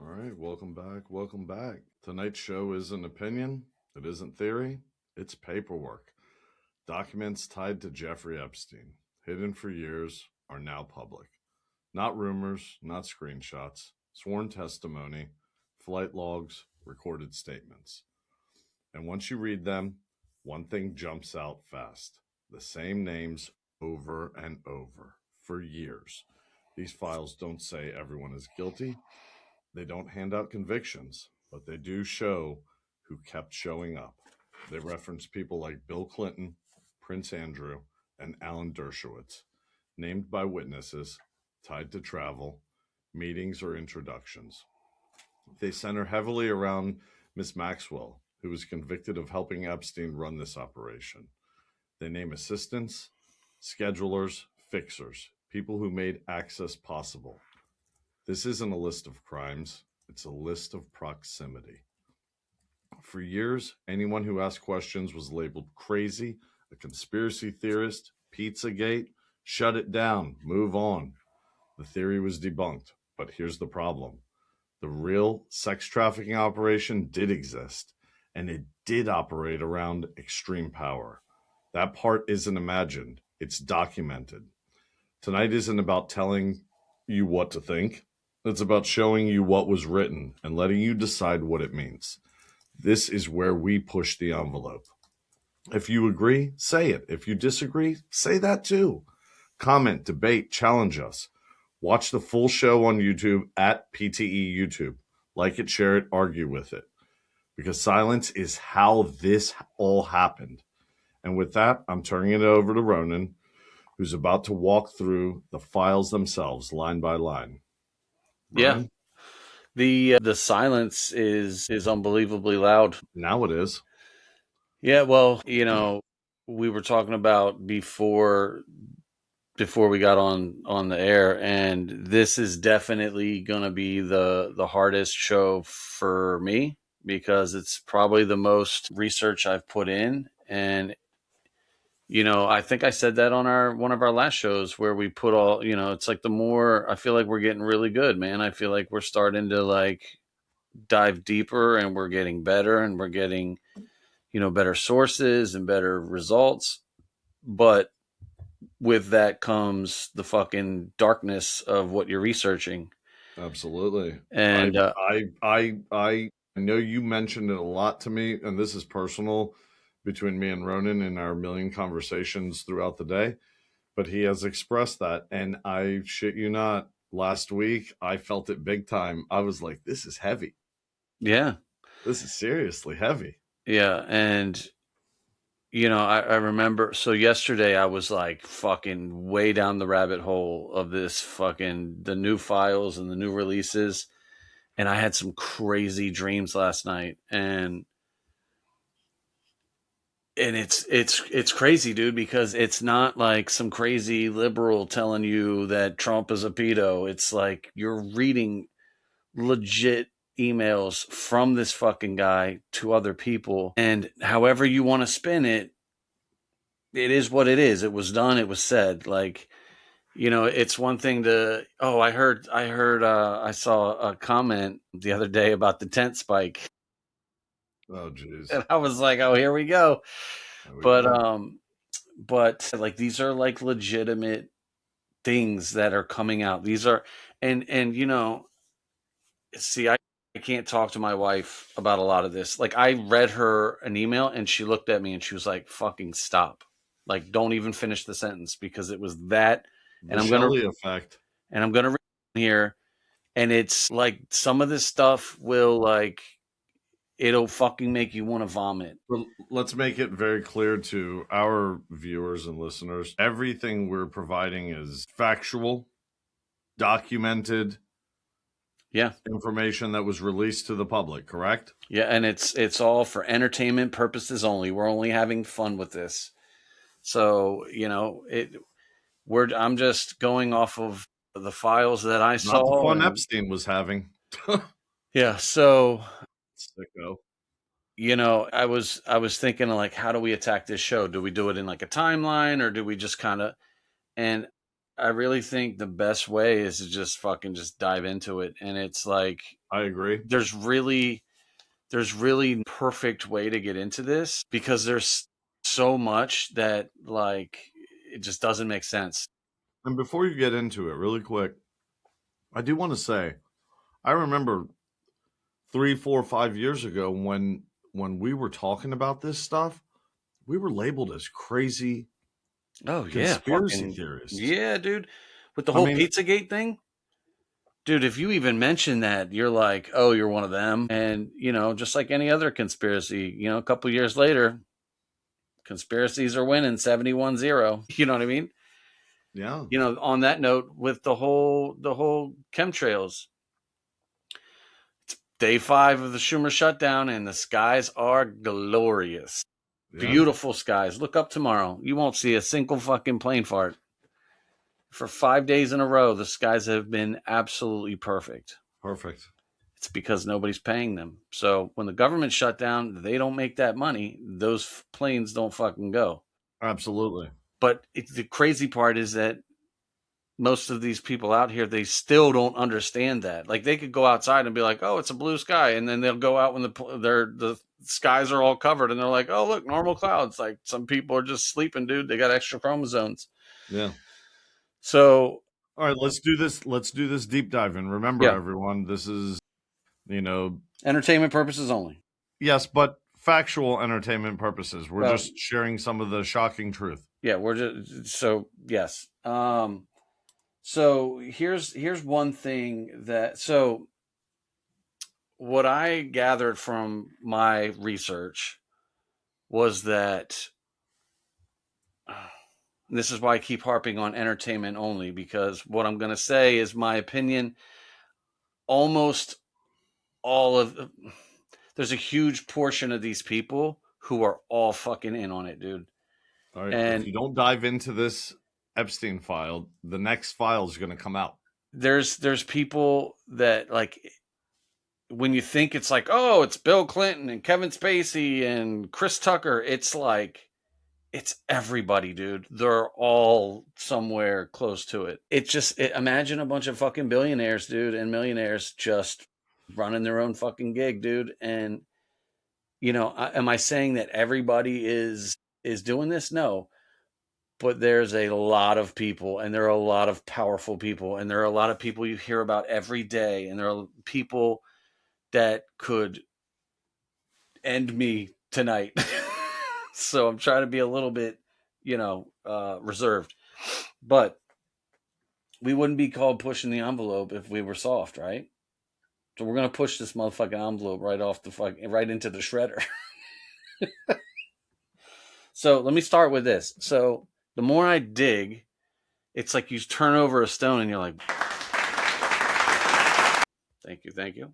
All right, welcome back. Welcome back. Tonight's show isn't opinion, it isn't theory, it's paperwork. Documents tied to Jeffrey Epstein, hidden for years, are now public. Not rumors, not screenshots, sworn testimony, flight logs, recorded statements. And once you read them, one thing jumps out fast: the same names over and over for years. These files don't say everyone is guilty. They don't hand out convictions, but they do show who kept showing up. They reference people like Bill Clinton, Prince Andrew, and Alan Dershowitz, named by witnesses, tied to travel, meetings, or introductions. They center heavily around Miss Maxwell, who was convicted of helping Epstein run this operation. They name assistants, schedulers, fixers, people who made access possible. This isn't a list of crimes, it's a list of proximity. For years, anyone who asked questions was labeled crazy, a conspiracy theorist, Pizzagate, shut it down, move on. The theory was debunked, but here's the problem: the real sex trafficking operation did exist, and it did operate around extreme power. That part isn't imagined, it's documented. Tonight isn't about telling you what to think, it's about showing you what was written and letting you decide what it means. This is where we push the envelope. If you agree, say it. If you disagree, say that too. Comment, debate, challenge us. Watch the full show on YouTube at PTE YouTube. Like it, share it, argue with it. Because silence is how this all happened. And with that, I'm turning it over to Ronan, who's about to walk through the files themselves, line by line. Yeah, Ronan? the silence is unbelievably loud. Now it is. Yeah, well, we were talking about before we got on the air, and this is definitely going to be the hardest show for me because it's probably the most research I've put in. And I think I said that on our one of our last shows where we put all, it's like the more I feel like we're getting really good, man. I feel like we're starting to like dive deeper and we're getting better and we're getting, better sources and better results. But with that comes the fucking darkness of what you're researching. Absolutely. I And I know you mentioned it a lot to me, and this is personal between me and Ronan in our million conversations throughout the day. But he has expressed that, and I shit you not, last week I felt it big time. I was like, this is heavy. yeah, This is seriously heavy. yeah. And, I remember, so yesterday I was like fucking way down the rabbit hole of this fucking, the new files and the new releases. And I had some crazy dreams last night. And it's crazy, dude, because it's not like some crazy liberal telling you that Trump is a pedo. It's like you're reading legit emails from this fucking guy to other people, and however you want to spin it, it is what it is. It was done, it was said. Like, it's one thing to, oh, I saw a comment the other day about the tent spike. Oh, jeez. And I was like, oh, here we go. There we But go. like these are like legitimate things that are coming out. These are, and see, I can't talk to my wife about a lot of this. Like, I read her an email and she looked at me and she was like, fucking stop. Like, don't even finish the sentence because it was that. The And Shelley effect. I'm gonna read here, and it's like some of this stuff will like it'll fucking make you want to vomit. But let's make it very clear to our viewers and listeners: everything we're providing is factual, documented Yeah. information that was released to the public, correct? Yeah, and it's all for entertainment purposes only. We're only having fun with this. So, I'm just going off of the files that I Not the saw. fun And Epstein was having. yeah, so Sicko. I was thinking of like, how do we attack this show? Do we do it in like a timeline, or do we just kind of, and I really think the best way is to just fucking just dive into it. And it's like, I agree. there's really perfect way to get into this because there's so much that like it just doesn't make sense. And before you get into it, really quick, I do want to say, I remember 3, 4, 5 years ago when we were talking about this stuff, we were labeled as crazy Oh yeah, conspiracy fucking theorists. yeah, dude. With the I whole mean, Pizzagate thing, dude, if you even mention that, you're like, oh, you're one of them. And just like any other conspiracy, a couple years later, conspiracies are winning 71-0. You know what I mean? yeah, On that note, with the whole chemtrails, it's day 5 of the Schumer shutdown, and the skies are glorious. yeah, Beautiful skies. Look up tomorrow. You won't see a single fucking plane fart. For 5 days in a row, the skies have been absolutely perfect. perfect. It's because nobody's paying them. So when the government shut down, they don't make that money. Those planes don't fucking go. Absolutely. But the crazy part is that most of these people out here, they still don't understand that. Like they could go outside and be like, "Oh, it's a blue sky," and then they'll go out when the skies are all covered, and they're like, "Oh, look, normal clouds." Like some people are just sleeping, dude. They got extra chromosomes. Yeah. So All right, let's do this. Let's do this deep dive. And remember, yeah, everyone, this is, entertainment purposes only. yes, but factual entertainment purposes. We're Well, just sharing some of the shocking truth. yeah, we're just so yes. So here's one thing so what I gathered from my research was that this is why I keep harping on entertainment only, because what I'm going to say is my opinion. Almost all of there's a huge portion of these people who are all fucking in on it, dude. All right, if And you don't dive into this Epstein file, the next file is going to come out. there's people that like when you think it's like, oh, it's Bill Clinton and Kevin Spacey and Chris Tucker, it's like it's everybody, dude. They're all somewhere close to it. Imagine a bunch of fucking billionaires, dude, and millionaires just running their own fucking gig, dude. And am I saying that everybody is doing this? No, but there's a lot of people, and there are a lot of powerful people, and there are a lot of people you hear about every day, and there are people that could end me tonight. So I'm trying to be a little bit, reserved. But we wouldn't be called pushing the envelope if we were soft, right? So we're gonna push this motherfucking envelope right into the shredder. So let me start with this. So the more I dig, it's like you turn over a stone and you're like, thank you.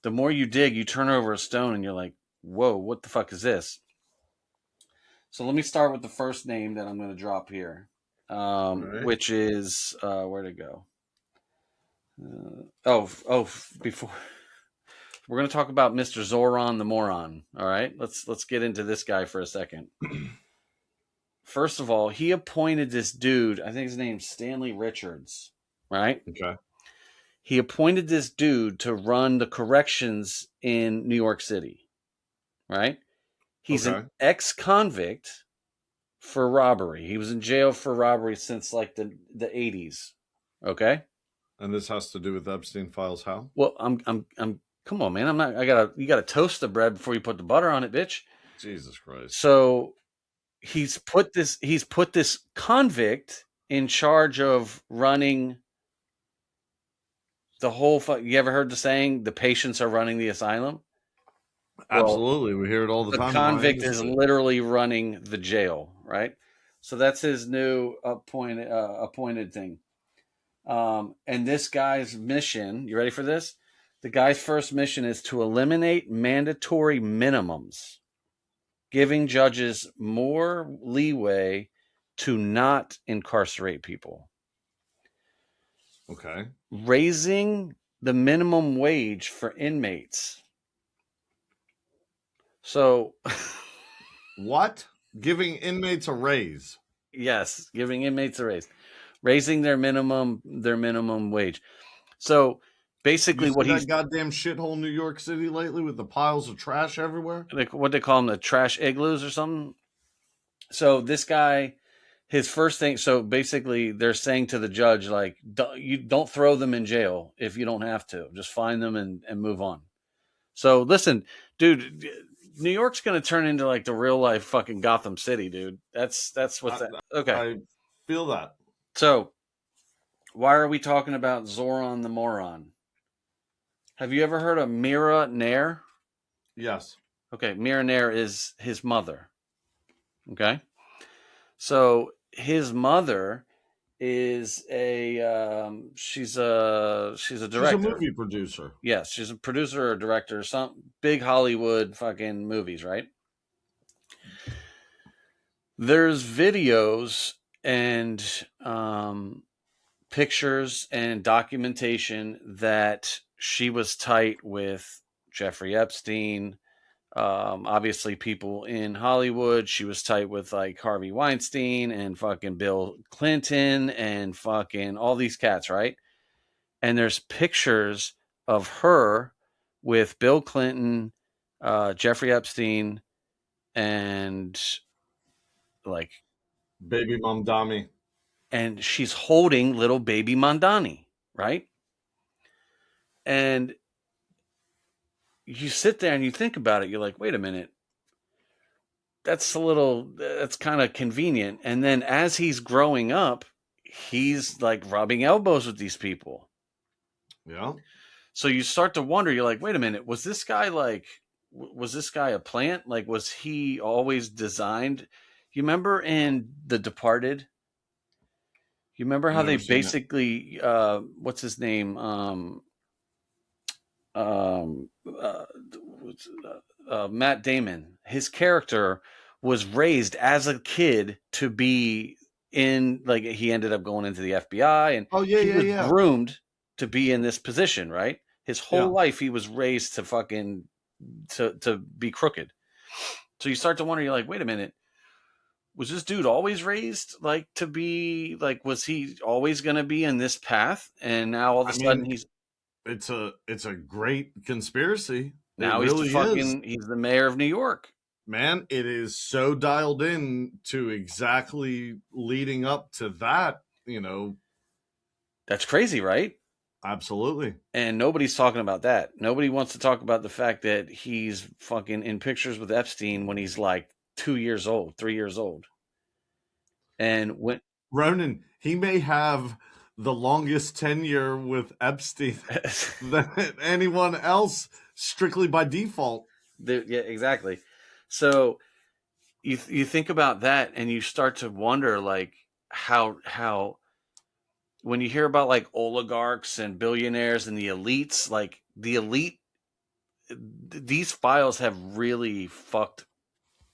The more you dig, you turn over a stone and you're like, whoa, what the fuck is this? So let me start with the first name that I'm going to drop here, Right. which is where'd it go? Before we're going to talk about Mr. Zoran the moron. All right, let's get into this guy for a second. First of all, he appointed this dude. I think his name's Stanley Richards. Right? Okay. He appointed this dude to run the corrections in New York City. Right? He's Okay. an ex-convict for robbery. He was in jail for robbery since like the 80s. Okay? And this has to do with Epstein files. How? Well, I'm come on, man. You gotta toast the bread before you put the butter on it, bitch. Jesus Christ. So he's put this convict in charge of running the whole you ever heard the saying, the patients are running the asylum? Well, Absolutely. We hear it all the the time in my convict is industry. literally running the jail, right? So that's his new appointed thing. And this guy's mission, you ready for this? The guy's first mission is to eliminate mandatory minimums, giving judges more leeway to not incarcerate people. Okay. Raising the minimum wage for inmates. So, What? Giving inmates a raise? yes, giving inmates a raise. raising their minimum wage. So You basically, see what that he's goddamn shithole New York City lately with the piles of trash everywhere? like what they call them, the trash igloos or something. So this guy, his first thing. So basically, they're saying to the judge, like, you don't throw them in jail if you don't have to. Just find them and move on. So listen, dude, New York's going to turn into like the real life fucking Gotham City, dude. That's what's I, that. Okay. I feel that. So why are we talking about Zoran the moron? Have you ever heard of Mira Nair? Yes. Okay, Mira Nair is his mother. Okay. So his mother is she's a She's a director. movie producer. Yes, she's a producer or director, some big Hollywood fucking movies, right? There's videos and pictures and documentation that she was tight with Jeffrey Epstein. Obviously, people in Hollywood. She was tight with like Harvey Weinstein and fucking Bill Clinton and fucking all these cats, right? And there's pictures of her with Bill Clinton, Jeffrey Epstein, and like, Baby Mom Dami. and she's holding little baby Mandani, right? And you sit there and you think about it. You're like, wait a minute, that's kind of convenient. And then as he's growing up, he's like rubbing elbows with these people. Yeah. So you start to wonder, you're like, wait a minute, was this guy a plant? Like, was he always designed? You remember in The Departed? You remember I've how they never seen it. basically, what's his name? Um, uh, Matt Damon, his character was raised as a kid to be in, like, he ended up going into the FBI and Oh yeah, he yeah, was yeah. groomed to be in this position, right? His whole Yeah. life he was raised to fucking to be crooked. So you start to wonder, you're like, wait a minute, was this dude always raised like to be like, was he always going to be in this path? And now all of a I sudden mean, it's a great conspiracy. It really is. he's the mayor of New York. Man, it is so dialed in to exactly leading up to that, That's crazy, right? absolutely. And nobody's talking about that. Nobody wants to talk about the fact that he's fucking in pictures with Epstein when he's like 2 years old, 3 years old. And when Ronan, he may have the longest tenure with Epstein than anyone else, strictly by default. yeah, exactly. So you think about that and you start to wonder like how when you hear about like oligarchs and billionaires and the elites, like the elite, these files have really fucked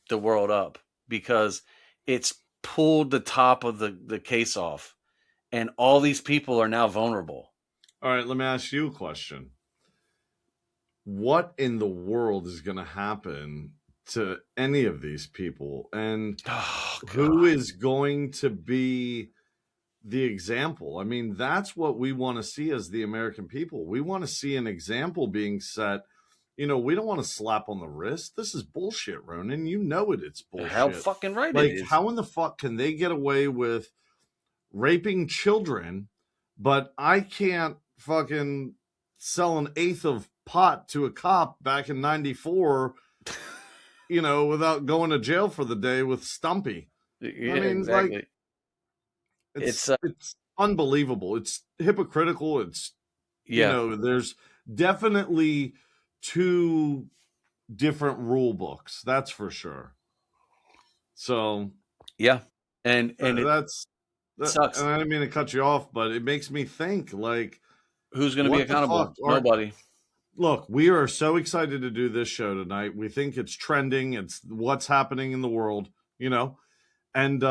the world up because it's pulled the top of the case off and all these people are now vulnerable. All right, let me ask you a question. What in the world is going to happen to any of these people? And Oh, who God. is going to be the example? I mean, that's what we want to see as the American people. We want to see an example being set. We don't want to slap on the wrist. This is bullshit, Ronan. You know it. It's How bullshit. fucking right it Like, is. how in the fuck can they get away with raping children, but I can't fucking sell an eighth of pot to a cop back in 94, without going to jail for the day with Stumpy? Yeah, I mean, like, exactly. it's It's it's unbelievable. It's hypocritical. It's yeah, there's definitely two different rule books. That's for sure. So yeah, and it that's that. And sucks. I didn't mean to cut you off, but it makes me think like, Who's going to be what the fuck accountable? are Nobody. look, we are so excited to do this show tonight. We think it's trending. It's what's happening in the world, and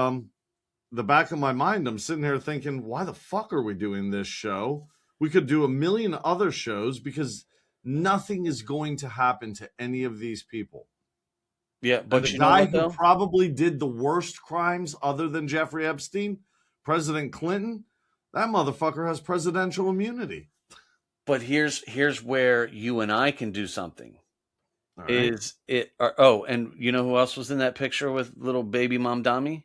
the back of my mind, I'm sitting here thinking, why the fuck are we doing this show? We could do a million other shows because nothing is going to happen to any of these people. Yeah, And the but you know guy what who though? probably did the worst crimes other than Jeffrey Epstein President Clinton, that motherfucker has presidential immunity. But here's where you and I can do something. All right. And you know who else was in that picture with little baby mom Dami?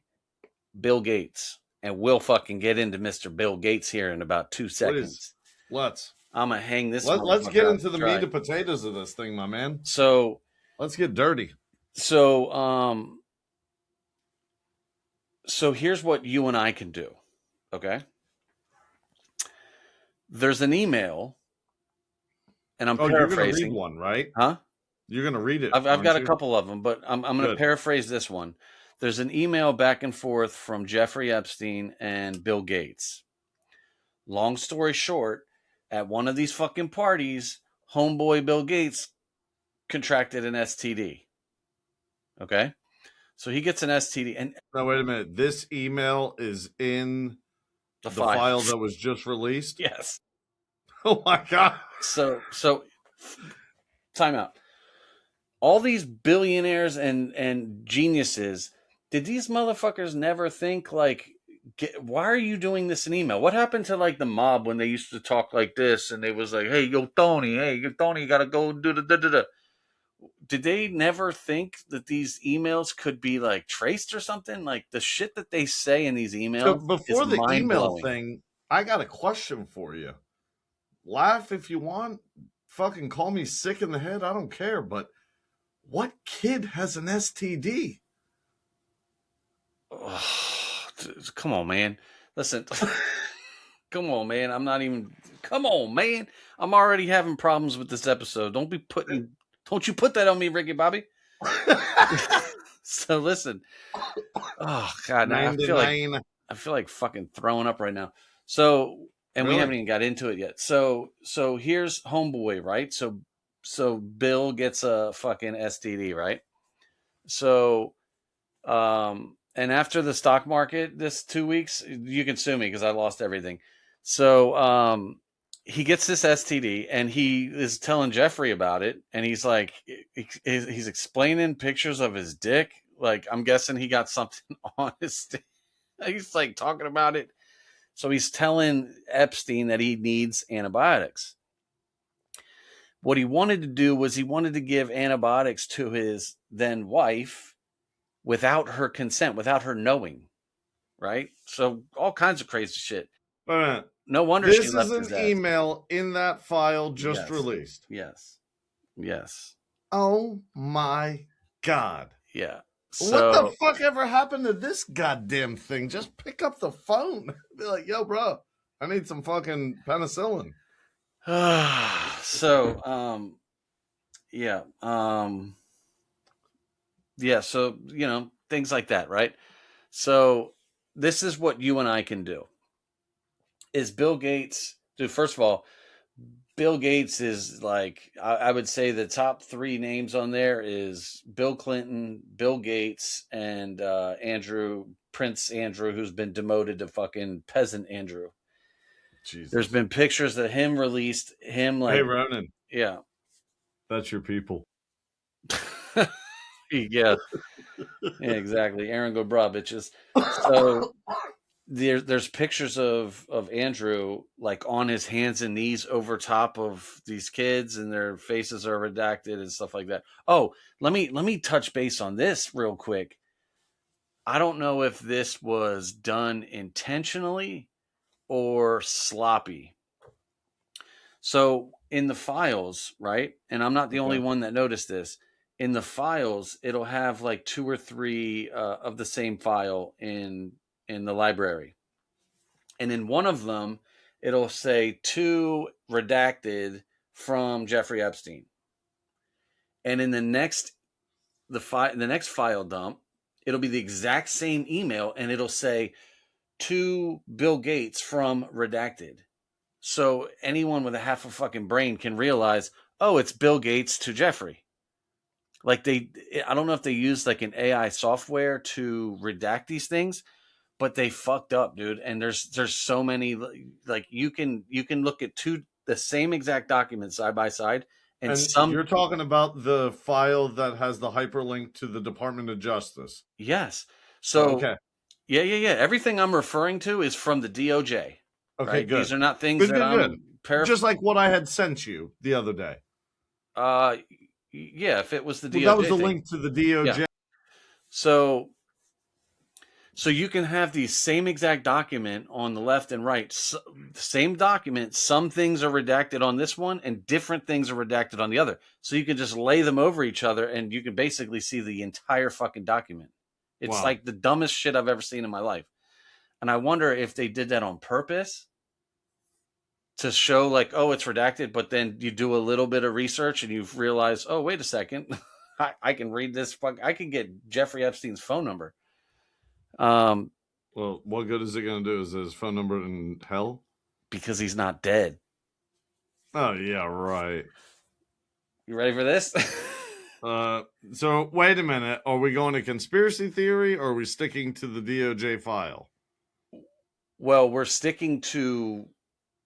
Bill Gates. And we'll fucking get into Mr. Bill Gates here in about 2 seconds. Let's I'm gonna hang this. let's get into the meat and potatoes of this thing, my man. So let's get dirty. So here's what you and I can do. Okay. There's an email, and I'm paraphrasing. You're gonna read one, right? Huh? You're gonna read it. I've got a couple of them, but I'm gonna paraphrase this one. There's an email back and forth from Jeffrey Epstein and Bill Gates. Long story short, at one of these fucking parties, homeboy Bill Gates contracted an STD. Okay? So he gets an STD. And now, wait a minute. This email is in the file that was just released? Yes. Oh, my God. So time out. All these billionaires and geniuses, did these motherfuckers never think, like, why are you doing this in email? What happened to, like, the mob when they used to talk like this and they was like, hey, yo, Tony, you got to go do the da-da-da. Did they never think that these emails could be, like, traced or something? Like, the shit that they say in these emails so before the email blowing. thing, I got a question for you. Laugh if you want. Fucking call me sick in the head. I don't care. But what kid has an STD? Come on, man. Listen. Come on, man. Come on, man. I'm already having problems with this episode. Don't you put that on me, Ricky Bobby. So listen. Oh God, I feel like fucking throwing up right now. So, and we haven't even got into it yet. So here's homeboy, right? So Bill gets a fucking STD, right? So, and after the stock market this 2 weeks, you can sue me because I lost everything. So, he gets this STD and he is telling Jeffrey about it. And he's like, he's explaining pictures of his dick. Like, I'm guessing he got something on his stick. He's like talking about it. So he's telling Epstein that he needs antibiotics. What he wanted to do was he wanted to give antibiotics to his then wife without her consent, without her knowing. Right? So all kinds of crazy shit. No wonder this is an email in that file just released. Yes. Oh my God. Yeah. So, what the fuck ever happened to this goddamn thing? Just pick up the phone. Be like, yo, bro, I need some fucking penicillin. So, things like that, right? So this is what you and I can do. Is Bill Gates, dude, first of all, Bill Gates is like, I would say the top 3 names on there is Bill Clinton, Bill Gates, and Prince Andrew, who's been demoted to fucking Peasant Andrew. Jesus. There's been pictures that him released, him like... Hey, Ronan. Yeah. That's your people. Yeah, exactly. Aaron go bra, bitches. So... There's pictures of Andrew like on his hands and knees over top of these kids, and their faces are redacted and stuff like that. Oh, let me touch base on this real quick. I don't know if this was done intentionally or sloppy. So in the files, right? And I'm not the only one that noticed this. In the files, it'll have like 2 or 3 of the same file in the library. And in one of them, it'll say 2 redacted from Jeffrey Epstein. And in the next file dump, it'll be the exact same email and it'll say to Bill Gates from redacted. So anyone with a half a fucking brain can realize, oh, it's Bill Gates to Jeffrey. Like I don't know if they used like an AI software to redact these things, but they fucked up, dude. And there's so many, like you can look at the same exact documents side by side. And you're talking about the file that has the hyperlink to the Department of Justice. Yes. So, Yeah. Everything I'm referring to is from the DOJ. Okay, Right? These good. are not things Good, that good, good. I'm Just like what I had sent you the other day. Yeah, if it was the Well, that was DOJ the thing. link to the Yeah. DOJ. So you can have the same exact document on the left and right. Same document. Some things are redacted on this one and different things are redacted on the other. So you can just lay them over each other and you can basically see the entire fucking document. It's Wow. like the dumbest shit I've ever seen in my life. And I wonder if they did that on purpose to show like, oh, it's redacted, but then you do a little bit of research and you realize, oh, wait a second. I can read this. I can get Jeffrey Epstein's phone number. Well, what good is it going to do? Is his phone number in hell? Because he's not dead. Oh, yeah, right. You ready for this? So wait a minute. Are we going to conspiracy theory or are we sticking to the DOJ file? Well, we're sticking to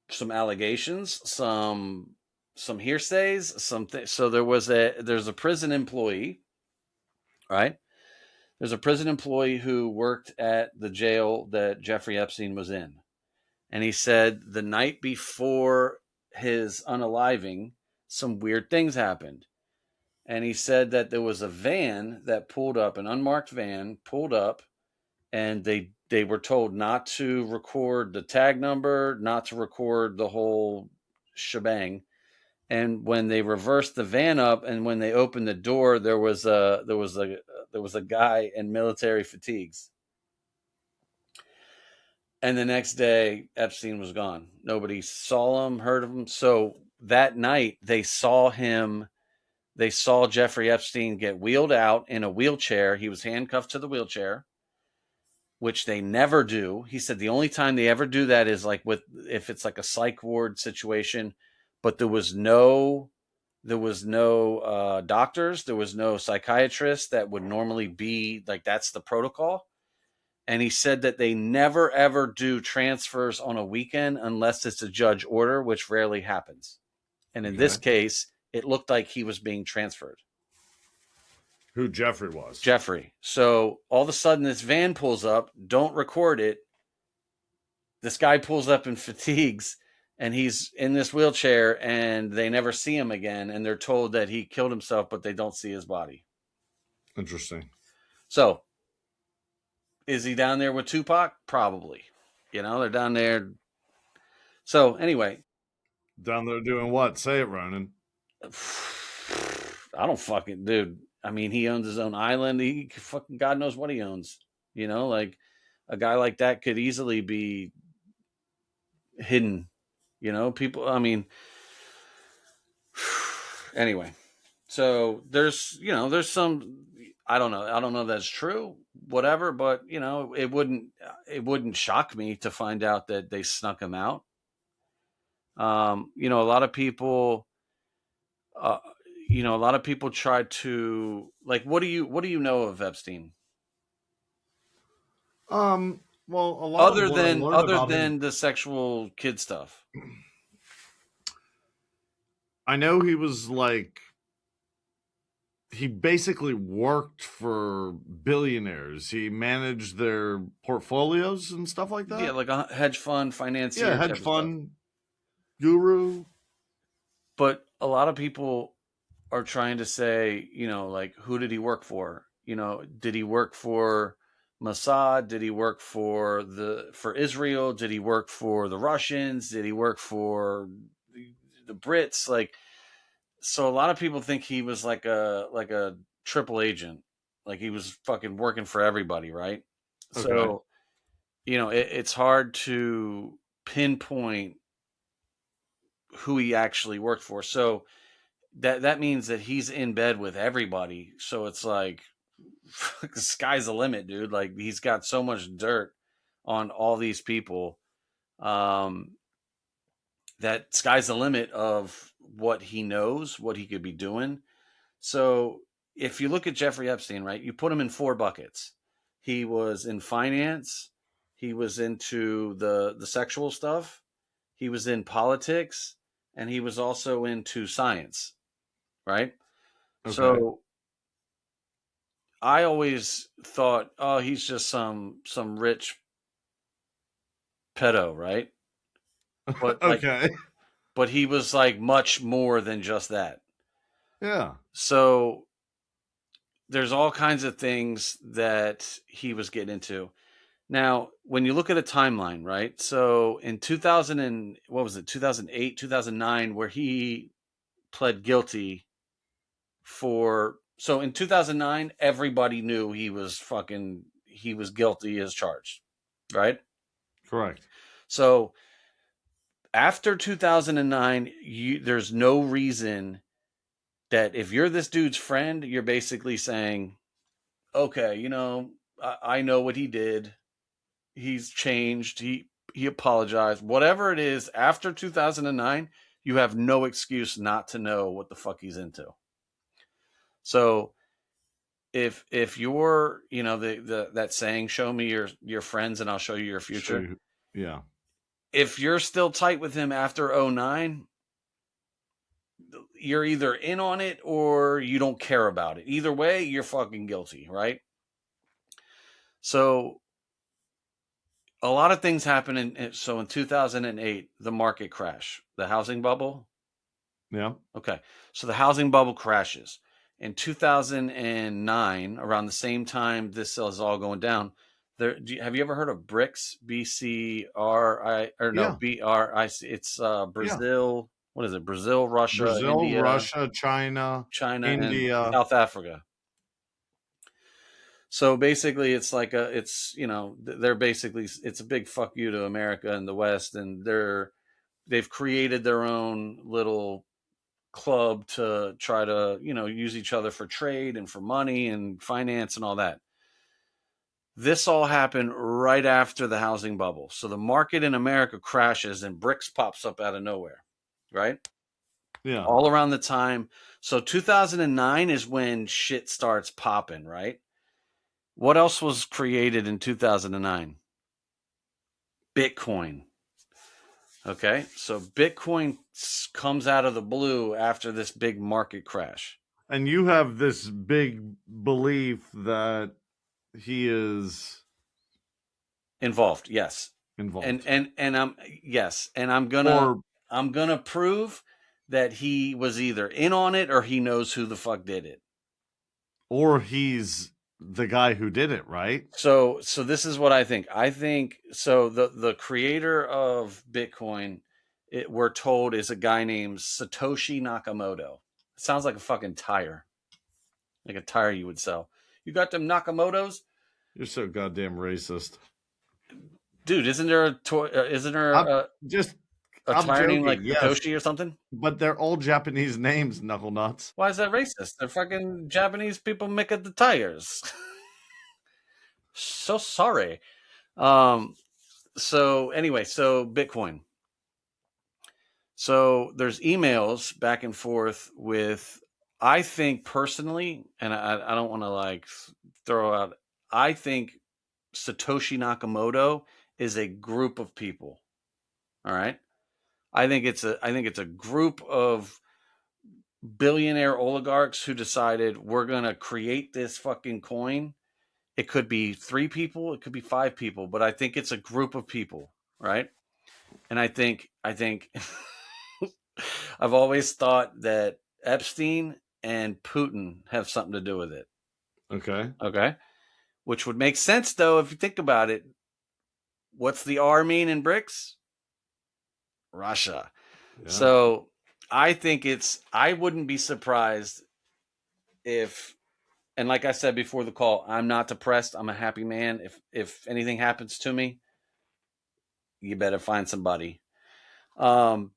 some allegations, some hearsays, something. So there's a prison employee, right? There's a prison employee who worked at the jail that Jeffrey Epstein was in. And he said the night before his unaliving, some weird things happened. And he said that there was a van that pulled up, an unmarked van pulled up, and they were told not to record the tag number, not to record the whole shebang. And when they reversed the van up and when they opened the door, there was a guy in military fatigues. And the next day, Epstein was gone. Nobody saw him, heard of him. So that night, they saw him. They saw Jeffrey Epstein get wheeled out in a wheelchair. He was handcuffed to the wheelchair, which they never do. He said the only time they ever do that is like if it's like a psych ward situation. But there was no doctors, there was no psychiatrist that would normally be like that's the protocol. And he said that they never ever do transfers on a weekend unless it's a judge order, which rarely happens. And in this Okay. case, it looked like he was being transferred. Who Jeffrey was. Jeffrey. So all of a sudden, this van pulls up. Don't record it. This guy pulls up in fatigues and he's in this wheelchair and they never see him again. And they're told that he killed himself, but they don't see his body. Interesting. So is he down there with Tupac? Probably. They're down there. So anyway. Down there doing what? Say it, Ronan. I don't fucking, dude. I mean, he owns his own island. He fucking, God knows what he owns. Like a guy like that could easily be hidden. People, I mean, anyway. So there's some, I don't know if that's true, whatever, but it wouldn't shock me to find out that they snuck him out. A lot of people, a lot of people try to like, what do you know of Epstein? Well, a lot of what I learned Other about him, than the sexual kid stuff. I know he was like, he basically worked for billionaires. He managed their portfolios and stuff like that. Yeah, like a hedge fund financier. Yeah, hedge fund guru. But a lot of people are trying to say, like, who did he work for? Did he work for Mossad? Did he work for Israel? Did he work for the Russians? Did he work for the Brits? Like, so a lot of people think he was like a triple agent, like he was fucking working for everybody, right? Okay. So, it's hard to pinpoint who he actually worked for. So that means that he's in bed with everybody. So it's like, the sky's the limit, dude. Like he's got so much dirt on all these people. That sky's the limit of what he knows, what he could be doing. So if you look at Jeffrey Epstein, right, you put him in 4 buckets. He was in finance. He was into the sexual stuff. He was in politics, and he was also into science, right? Okay. So I always thought, oh, he's just some rich pedo, right? But like, Okay. but he was like much more than just that. Yeah. So there's all kinds of things that he was getting into. Now, when you look at a timeline, right? So in 2000 and what was it, 2008, 2009, where he pled guilty for, so in 2009, everybody knew he was guilty as charged, right? Correct. So after 2009, there's no reason that if you're this dude's friend, you're basically saying, okay, I know what he did. He's changed. He apologized. Whatever it is, after 2009, you have no excuse not to know what the fuck he's into. So if you're, the that saying, show me your friends and I'll show you your Show future. you. Yeah. If you're still tight with him after 09, you're either in on it or you don't care about it. Either way, you're fucking guilty, right? So a lot of things happen. So in 2008, the market crash, the housing bubble. Yeah. Okay. So the housing bubble crashes. In 2009, around the same time this is all going down, have you ever heard of BRICS? BCRI, or no, Yeah. BRIC? It's Yeah. Brazil. What is it? Brazil, Russia, Brazil, India, Russia, China, China, and India. South Africa. So basically, it's like they're basically, it's a big fuck you to America and the West, and they've created their own little club to try to use each other for trade and for money and finance and all that. This all happened right after the housing bubble, so the market in America crashes and BRICS pops up out of nowhere, right? Yeah. All around the time. So 2009 is when shit starts popping, right? What else was created in 2009? Bitcoin. Okay, so Bitcoin comes out of the blue after this big market crash. And you have this big belief that he is Involved, yes. involved. And I'm yes, and Or I'm gonna prove that he was either in on it or he knows who the fuck did it. he's the guy who did it, right? So this is what I think. I think so. The creator of Bitcoin, we're told, is a guy named Satoshi Nakamoto. It sounds like a fucking tire, like a tire you would sell. You got them Nakamotos, You're so goddamn racist. dude. Isn't there I'm just a I'm tire named joking, like yes. Satoshi or something? But they're all Japanese names, knuckle nuts. Why is that racist? They're fucking Japanese people making the tires. So sorry. So anyway, so Bitcoin. So there's emails back and forth with, I think personally, and I don't want to like throw out, I think Satoshi Nakamoto is a group of people. All right. I think it's a group of billionaire oligarchs who decided we're going to create this fucking coin. It could be 3 people, it could be 5 people, but I think it's a group of people, right? And I think I've always thought that Epstein and Putin have something to do with it. Okay. Okay. Which would make sense though if you think about it. What's the R mean in BRICS? Russia. Yeah. So I wouldn't be surprised if, and like I said before the call, I'm not depressed. I'm a happy man. If anything happens to me, you better find somebody. But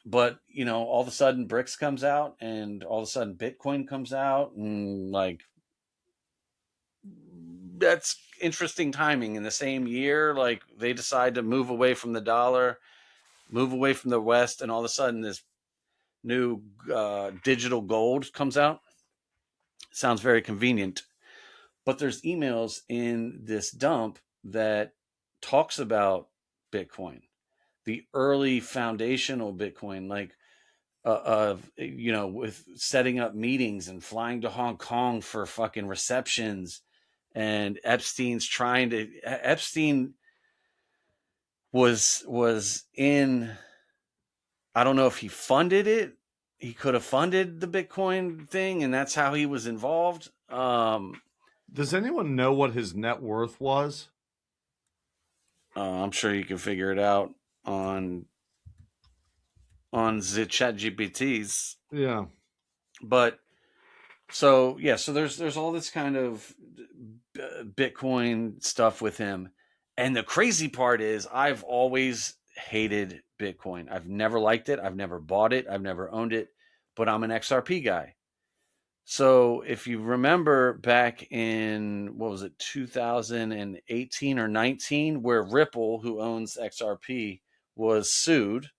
all of a sudden BRICS comes out, and all of a sudden Bitcoin comes out, and like that's interesting timing. In the same year, like they decide to move away from the dollar, move away from the West, and all of a sudden this new digital gold comes out. Sounds very convenient. But there's emails in this dump that talks about Bitcoin, the early foundational Bitcoin, like of, with setting up meetings and flying to Hong Kong for fucking receptions. And Epstein was in, I don't know if he funded it. He could have funded the Bitcoin thing, and that's how he was involved. Does anyone know what his net worth was? I'm sure you can figure it out on the chat GPTs. Yeah. But so there's all this kind of Bitcoin stuff with him. And the crazy part is I've always hated Bitcoin. I've never liked it. I've never bought it. I've never owned it, but I'm an XRP guy. So if you remember back in, what was it, 2018 or 19, where Ripple, who owns XRP, was sued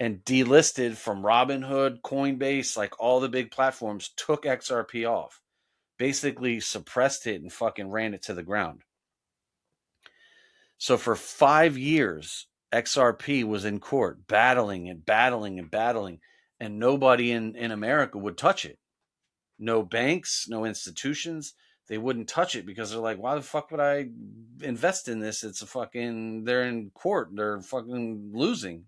and delisted from Robinhood, Coinbase, like all the big platforms, took XRP off, basically suppressed it and fucking ran it to the ground. So for 5 years, XRP was in court, battling and battling and battling, and nobody in America would touch it. No banks, no institutions. They wouldn't touch it because they're like, why the fuck would I invest in this? They're in court. They're fucking losing.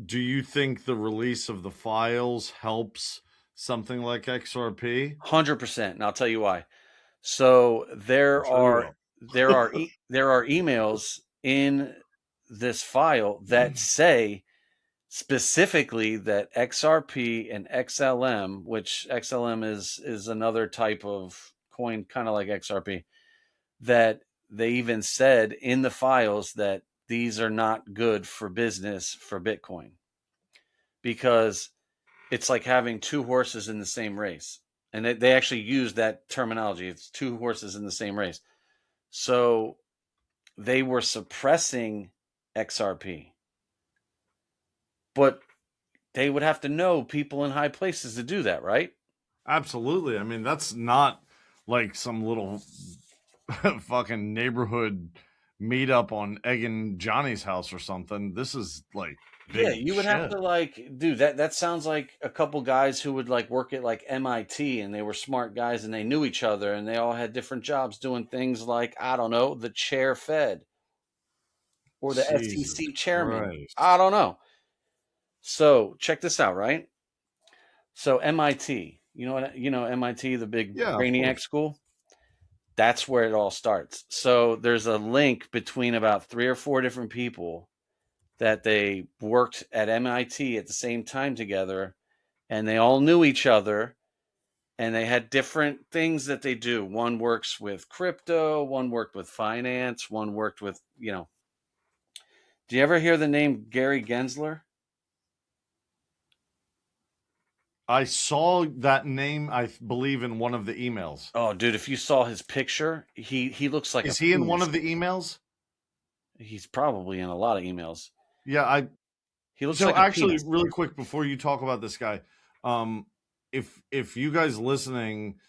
Do you think the release of the files helps something like XRP? 100%. And I'll tell you why. So there are emails in this file that say specifically that XRP and XLM, which XLM is another type of coin, kind of like XRP, that they even said in the files that these are not good for business for Bitcoin, because it's like having two horses in the same race. And they actually use that terminology. It's two horses in the same race. So they were suppressing XRP, but they would have to know people in high places to do that, right? Absolutely. I mean, that's not like some little fucking neighborhood meetup on Egg and Johnny's house or something. This is like big Yeah, you would have shit. to like, dude, that sounds like a couple guys who would like work at like MIT, and they were smart guys and they knew each other and they all had different jobs doing things like, I don't know, the chair Fed or the Jesus SEC chairman. I Christ. don't know. So check this out, right? So MIT, MIT, the big Yeah, of brainiac course. school. That's where it all starts. So there's a link between about 3 or 4 different people that they worked at MIT at the same time together, and they all knew each other, and they had different things that they do. One works with crypto, one worked with finance, one worked with, Do you ever hear the name Gary Gensler? I saw that name, I believe, in one of the emails. Oh, dude, if you saw his picture, he looks like a Is he in one penis. of the emails? He's probably in a lot of emails. Yeah, He looks so like a actually, penis. really quick before you talk about this guy, um, if you guys listening,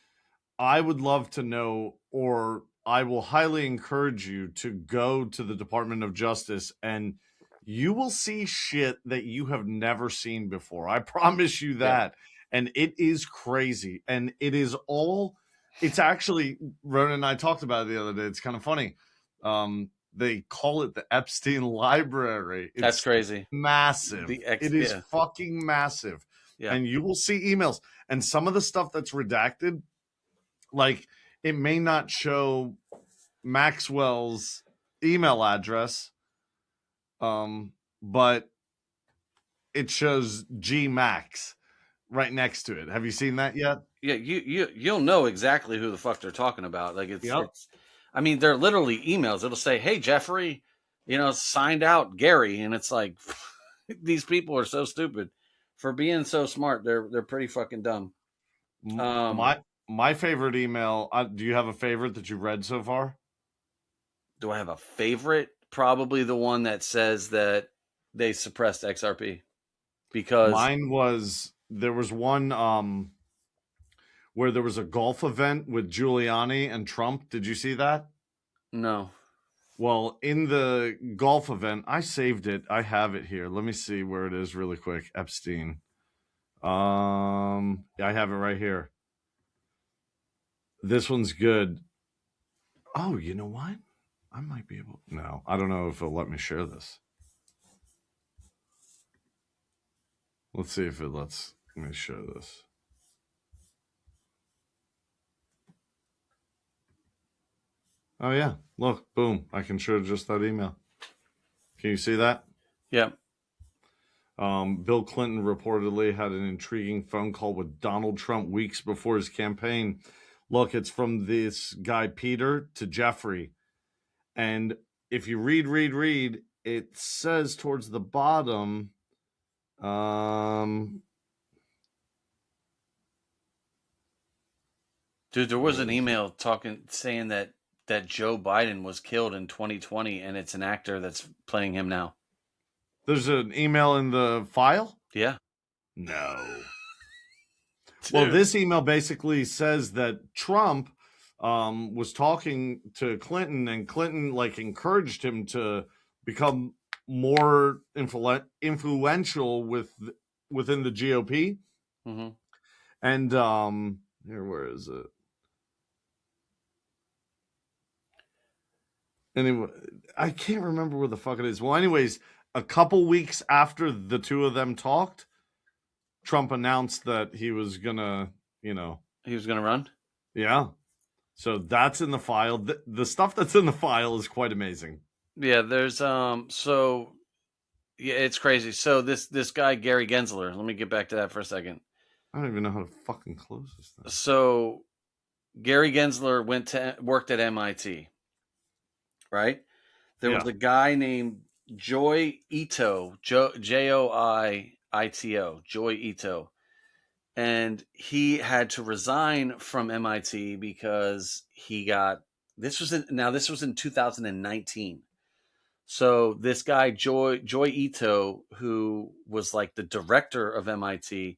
I would love to know, or I will highly encourage you to go to the Department of Justice, and you will see shit that you have never seen before. I promise you Yeah, that. And it is crazy. And it's actually, Ronan and I talked about it the other day. It's kind of funny. They call it the Epstein Library. that's It's crazy. massive. It is Yeah, fucking massive. yeah. And you will see emails. And some of the stuff that's redacted, like it may not show Maxwell's email address, but it shows G Max right next to it. Have you seen that yet? Yeah, you'll know exactly who the fuck they're talking about. Like Yep. I mean, they're literally emails. It'll say, "Hey Jeffrey, signed out Gary," and it's like these people are so stupid for being so smart. They're pretty fucking dumb. Um, My favorite email. Do you have a favorite that you've read so far? do I have a favorite? Probably the one that says that they suppressed XRP because Mine was there was one where there was a golf event with Giuliani and Trump. Did you see that? no. Well, in the golf event, I saved it. I have it here. Let me see where it is really quick. Epstein. I have it right here. This one's good. Oh, you know what? I might be able. No, I don't know if it'll let me share this. Let's see if it lets me share this. Oh yeah, look, boom! I can share just that email. Can you see that? Yeah. Bill Clinton reportedly had an intriguing phone call with Donald Trump weeks before his campaign. Look, it's from this guy Peter to Jeffrey, and if you read, it says towards the bottom. Dude, there was an email saying that Joe Biden was killed in 2020, and it's an actor that's playing him now. There's an email in the file? Yeah. No. Dude. Well, this email basically says that Trump was talking to Clinton, and Clinton like encouraged him to become more influential within the GOP. Mm-hmm. And here, where is it? Anyway, I can't remember where the fuck it is. Well, anyways, a couple weeks after the two of them talked, Trump announced that he was gonna, He was gonna run. yeah. So that's in the file. The stuff that's in the file is quite amazing. Yeah, there's so yeah, it's crazy. So this guy Gary Gensler, let me get back to that for a second. I don't even know how to fucking close this thing. So Gary Gensler worked at MIT, right? There was a guy named Joi Ito, Joiito, Joi Ito, and he had to resign from MIT because he got this was in 2019. So this guy Joi Ito, who was like the director of MIT,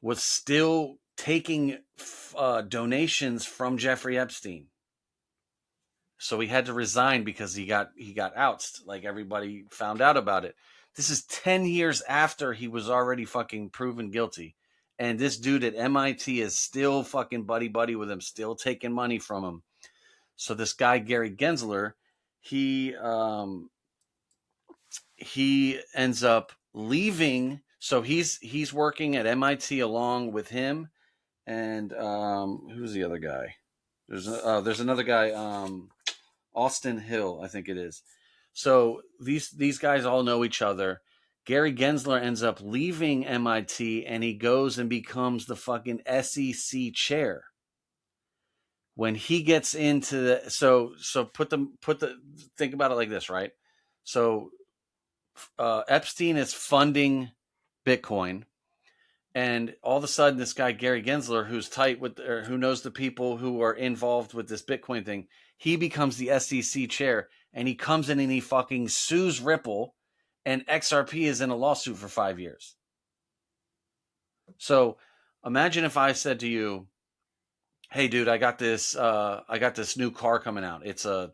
was still taking donations from Jeffrey Epstein. So he had to resign because he got outsed. Like everybody found out about it. This is 10 years after he was already fucking proven guilty. And this dude at MIT is still fucking buddy with him, still taking money from him. So this guy Gary Gensler, he ends up leaving. So he's working at MIT along with him and who's the other guy? There's another guy, Austin Hill, I think it is. So these guys all know each other. Gary Gensler ends up leaving MIT and he goes and becomes the fucking SEC chair. When he gets into the so think about it like this, right? So Epstein is funding Bitcoin, and all of a sudden, this guy Gary Gensler, who's tight with, or who knows the people who are involved with this Bitcoin thing, he becomes the SEC chair, and he comes in and he fucking sues Ripple, and XRP is in a lawsuit for 5 years. So imagine if I said to you, "Hey, dude, I got this new car coming out. It's a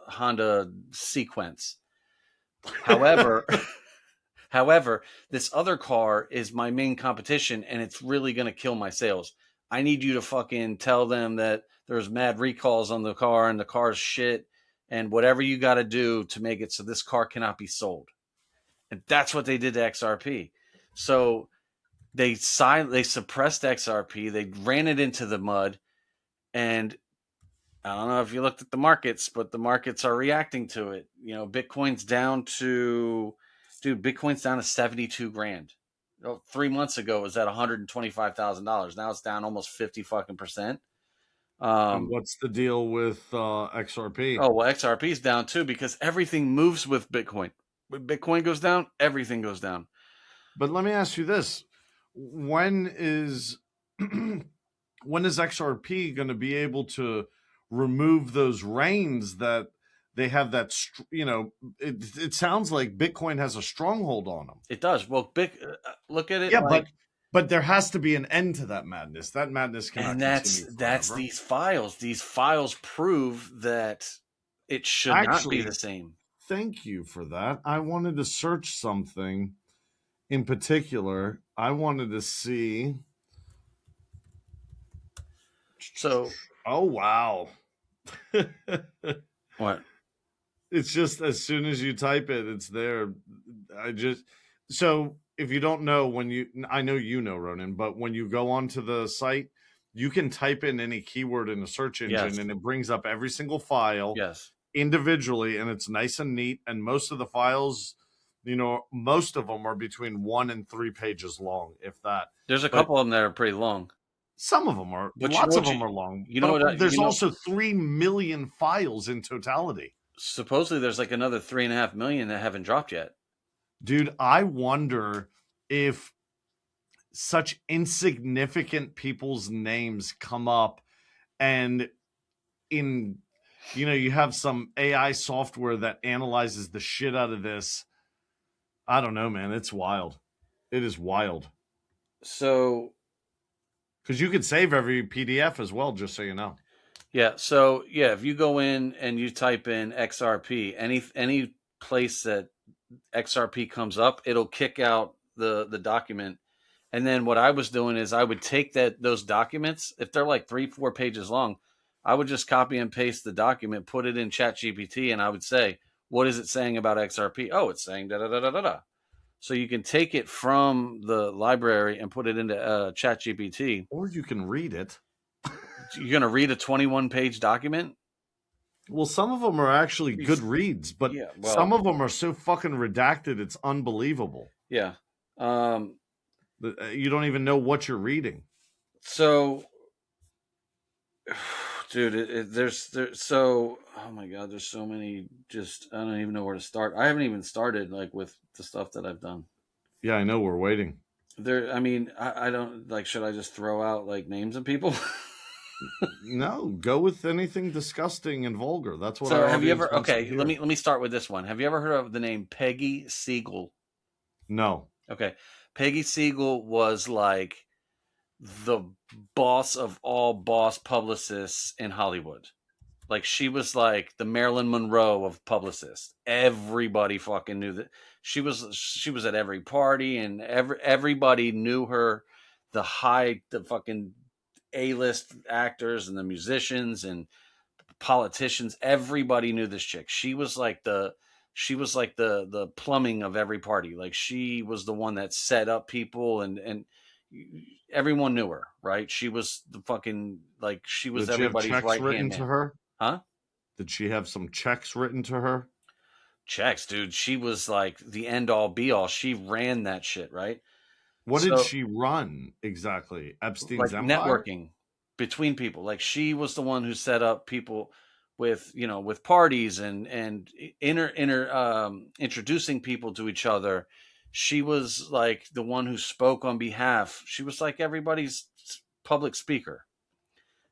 Honda Sequence. However." However, this other car is my main competition and it's really going to kill my sales. I need you to fucking tell them that there's mad recalls on the car and the car's shit and whatever you got to do to make it so this car cannot be sold. And that's what they did to XRP. So they suppressed XRP, they ran it into the mud, and I don't know if you looked at the markets, but the markets are reacting to it. Bitcoin's down to 72 grand. 3 months ago it was at $125,000. Now it's down almost 50 fucking percent. And what's the deal with XRP? Oh, well, XRP is down too because everything moves with Bitcoin. When Bitcoin goes down, everything goes down. But let me ask you this: when is XRP going to be able to remove those reins that they have? That it sounds like Bitcoin has a stronghold on them. It does. Well, look at it. Yeah, but there has to be an end to that madness. That madness cannot continue. And that's these files. These files prove that it should not be the same. Thank you for that. I wanted to search something in particular, I wanted to see. So Oh wow. what? It's just as soon as you type it, it's there. I just so if you don't know when you I know you know Ronan, but when you go onto the site, you can type in any keyword in a search engine Yes. and it brings up every single file Yes. individually and it's nice and neat and most of the files, most of them are between 1 and 3 pages long if that. There's a But couple of them that are pretty long. some of them are But you know lots of what them are long, you know but what there's also 3 million files in totality. supposedly there's like another 3.5 million that haven't dropped yet. Dude, I wonder if such insignificant people's names come up and in you have some AI software that analyzes the shit out of this. I don't know, man. It's wild. It is wild. So Because you could save every PDF as well, just so you know. yeah, if you go in and you type in XRP, any place that XRP comes up, it'll kick out the document. And then what I was doing is I would take those documents, if they're like 3-4 pages long, I would just copy and paste the document, put it in ChatGPT, and I would say, what is it saying about XRP? Oh, it's saying da da da da da da. So you can take it from the library and put it into ChatGPT. Or you can read it. You're going to read a 21-page document? Well, some of them are actually good reads, but Yeah, some well, of them are so fucking redacted, it's unbelievable. yeah. You don't even know what you're reading. So, dude, so, oh my God, there's so many. Just I don't even know where to start. I haven't even started like with the stuff that I've done. Yeah, I know. We're waiting. I mean, I don't like. Should I just throw out like names of people? No, go with anything disgusting and vulgar. That's what So, our have you audience ever? wants to Okay, let hear. me start with this one. Have you ever heard of the name Peggy Siegel? No. Okay, Peggy Siegel was like the boss of all boss publicists in Hollywood. Like she was like the Marilyn Monroe of publicists. Everybody fucking knew that she was at every party and everybody knew her. The fucking A-list actors and the musicians and politicians, everybody knew this chick. She was like the plumbing of every party. Like she was the one that set up people and everyone knew her, right? She was the fucking like she was Did she have everybody's checks right hand written to man. her? Huh? Did she have some checks written to her? Checks, dude. She was like the end all be all. She ran that shit, right? What did So she run exactly? Epstein's like empire? networking between people. Like she was the one who set up people with with parties and introducing people to each other. She was like the one who spoke on behalf. She was like everybody's public speaker,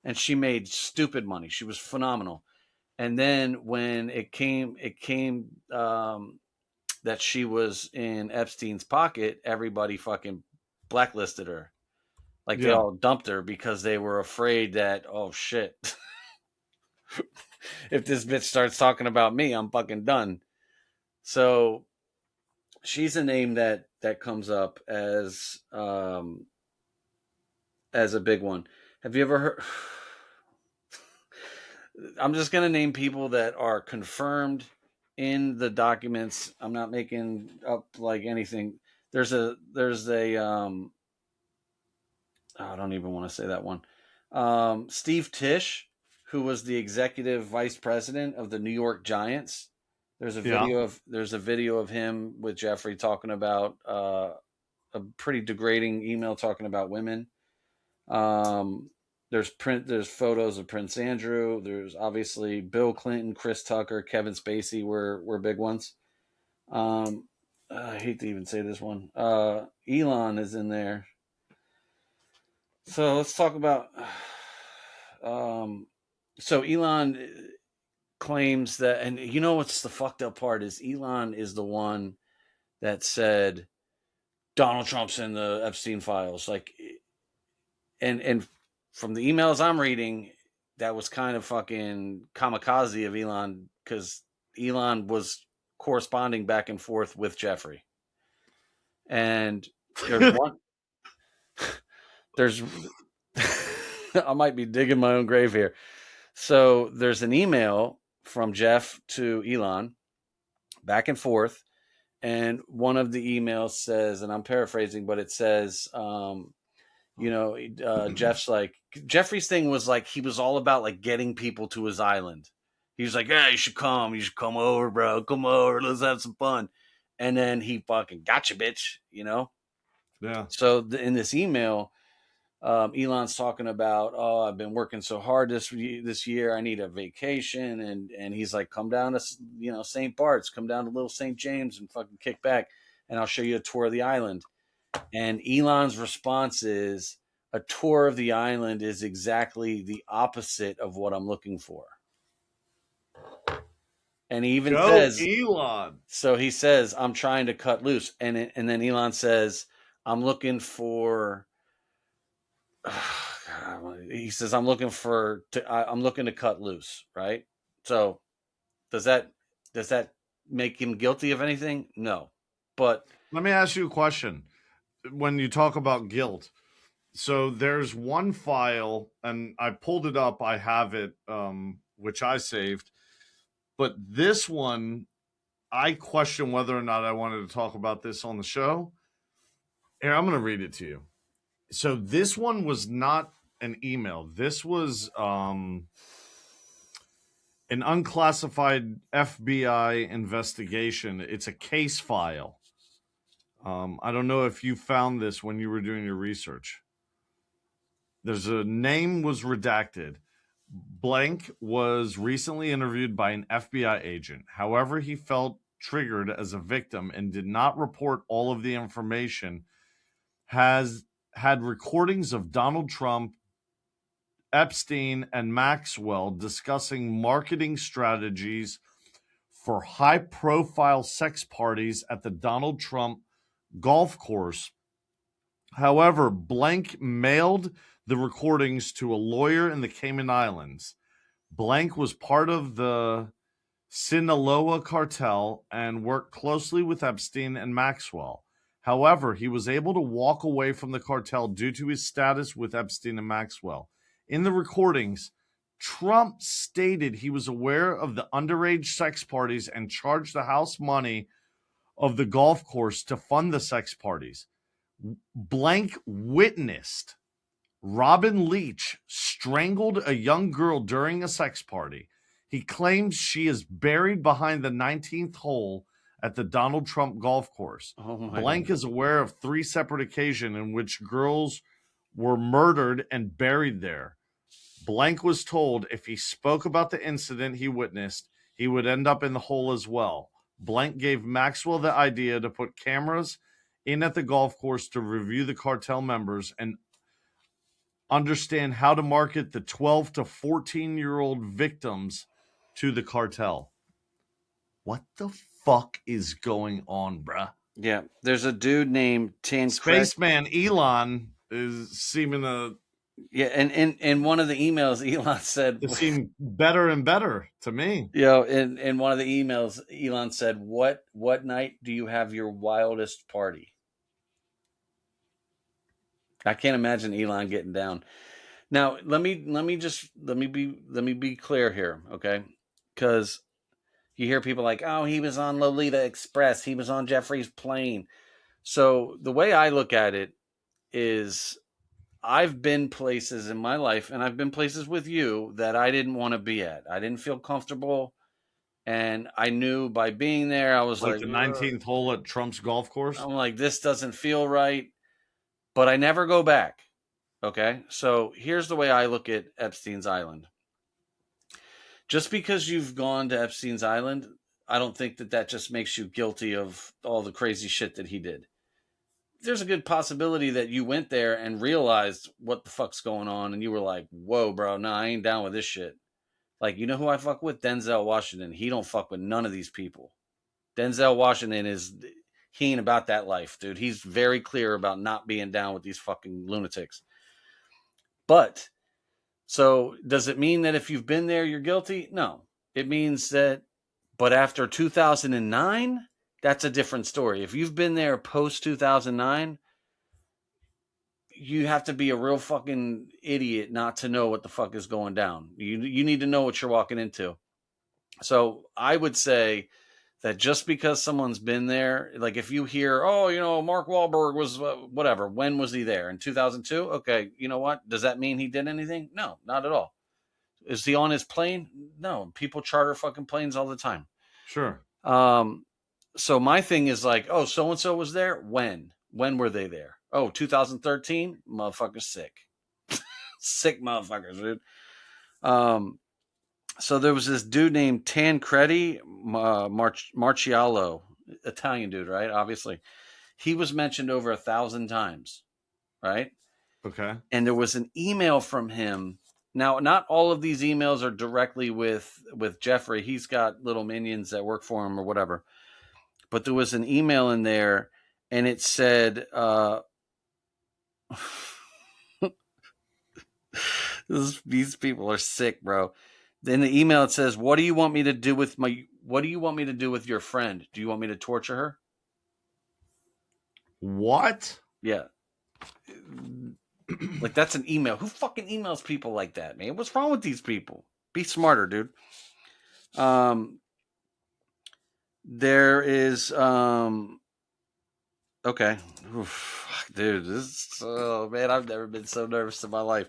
and she made stupid money. She was phenomenal. And then when it came that she was in Epstein's pocket, everybody fucking blacklisted her. Like they Yeah. all dumped her because they were afraid that, oh shit, if this bitch starts talking about me, I'm fucking done. So she's a name that comes up as a big one. Have you ever heard? I'm just gonna name people that are confirmed in the documents. I'm not making up like anything. There's a I don't even want to say that one. Steve Tisch, who was the executive vice president of the New York Giants. Yeah. There's a video of him with Jeffrey talking about a pretty degrading email talking about women. Um, there's photos of Prince Andrew. There's obviously Bill Clinton, Chris Tucker, Kevin Spacey were big ones. Um, I hate to even say this one. Elon is in there. So let's talk about. Um, so Elon claims that, and you know what's the fucked up part is Elon is the one that said Donald Trump's in the Epstein files, like, and from the emails I'm reading, that was kind of fucking kamikaze of Elon because Elon was corresponding back and forth with Jeffrey, and there's one. there's I might be digging my own grave here. So there's an email from Jeff to Elon back and forth. And one of the emails says, and I'm paraphrasing, but it says, Jeff's like, Jeffrey's thing was like, he was all about like getting people to his island. He was like, yeah, you should come over, bro. Come over. Let's have some fun. And then he fucking gotcha, bitch, Yeah. So in this email, Elon's talking about, oh, I've been working so hard this year. I need a vacation, and he's like, come down to St. Bart's, come down to Little St. James, and fucking kick back, and I'll show you a tour of the island. And Elon's response is, a tour of the island is exactly the opposite of what I'm looking for. And he even says, Elon. So he says, I'm trying to cut loose, and then Elon says, I'm looking for. He says, I'm looking to cut loose, right? So does that make him guilty of anything? No. But let me ask you a question. When you talk about guilt, so there's one file, and I pulled it up. I have it, which I saved. But this one, I question whether or not I wanted to talk about this on the show. Here, I'm going to read it to you. So this one was not an email. This was an unclassified FBI investigation. It's a case file. I don't know if you found this when you were doing your research. There's a name was redacted. Blank was recently interviewed by an FBI agent. However, he felt triggered as a victim and did not report all of the information. Has had recordings of Donald Trump, Epstein, and Maxwell discussing marketing strategies for high-profile sex parties at the Donald Trump golf course. However, Blank mailed the recordings to a lawyer in the Cayman Islands. Blank was part of the Sinaloa cartel and worked closely with Epstein and Maxwell. However, he was able to walk away from the cartel due to his status with Epstein and Maxwell. In the recordings, Trump stated he was aware of the underage sex parties and charged the house money of the golf course to fund the sex parties. Blank witnessed Robin Leach strangled a young girl during a sex party. He claims she is buried behind the 19th hole at the Donald Trump golf course. Blank is aware of 3 separate occasions in which girls were murdered and buried there. Blank was told if he spoke about the incident he witnessed, he would end up in the hole as well. Blank gave Maxwell the idea to put cameras in at the golf course to review the cartel members and understand how to market the 12 to 14-year-old victims to the cartel. What the fuck is going on, bruh? Yeah, there's a dude named Spaceman Elon is seeming to... Yeah, and in one of the emails, Elon said... It seemed better and better to me. In one of the emails, Elon said, what night do you have your wildest party? I can't imagine Elon getting down. Now, let me be clear here, okay? Because you hear people like, oh, he was on Lolita Express. He was on Jeffrey's plane. So the way I look at it is I've been places in my life, and I've been places with you that I didn't want to be at. I didn't feel comfortable. And I knew by being there, I was like the 19th hole at Trump's golf course. I'm like, this doesn't feel right. But I never go back. Okay? So here's the way I look at Epstein's Island. Just because you've gone to Epstein's Island, I don't think that just makes you guilty of all the crazy shit that he did. There's a good possibility that you went there and realized what the fuck's going on, and you were like, whoa, bro, nah, I ain't down with this shit. Like, you know who I fuck with? Denzel Washington. He don't fuck with none of these people. Denzel Washington he ain't about that life, dude. He's very clear about not being down with these fucking lunatics. But, so does it mean that if you've been there, you're guilty? No. It means that, but after 2009, that's a different story. If you've been there post 2009, you have to be a real fucking idiot not to know what the fuck is going down. You need to know what you're walking into. So I would say that just because someone's been there, like if you hear, oh, Mark Wahlberg was whatever, when was he there? In 2002? Okay, you know what? Does that mean he did anything? No, not at all. Is he on his plane? No, people charter fucking planes all the time. Sure. So my thing is like, oh, so and so was there. When? When were they there? Oh, 2013. Motherfuckers sick, sick motherfuckers, dude. So there was this dude named Tancredi Marcialo, Italian dude, right? Obviously, he was mentioned over 1,000 times, right? Okay. And there was an email from him. Now, not all of these emails are directly with Jeffrey. He's got little minions that work for him or whatever. But there was an email in there, and it said, these people are sick, bro. In the email, it says, what do you want me to do with your friend? Do you want me to torture her? What? Yeah. Like, that's an email. Who fucking emails people like that, man? What's wrong with these people? Be smarter, dude. There is, okay. Oof, dude, oh man, I've never been so nervous in my life.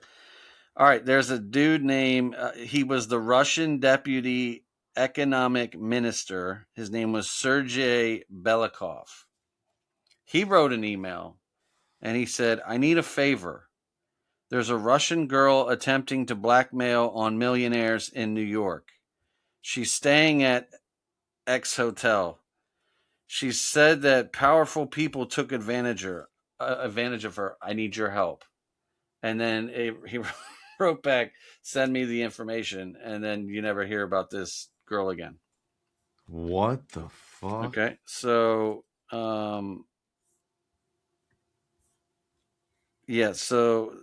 All right, there's a dude named, he was the Russian deputy economic minister. His name was Sergei Belikov. He wrote an email and he said, I need a favor. There's a Russian girl attempting to blackmail on millionaires in New York. She's staying at X Hotel. She said that powerful people took advantage of her. I need your help. And then he wrote back, send me the information. And then you never hear about this girl again. What the fuck? Okay. So, yeah. So,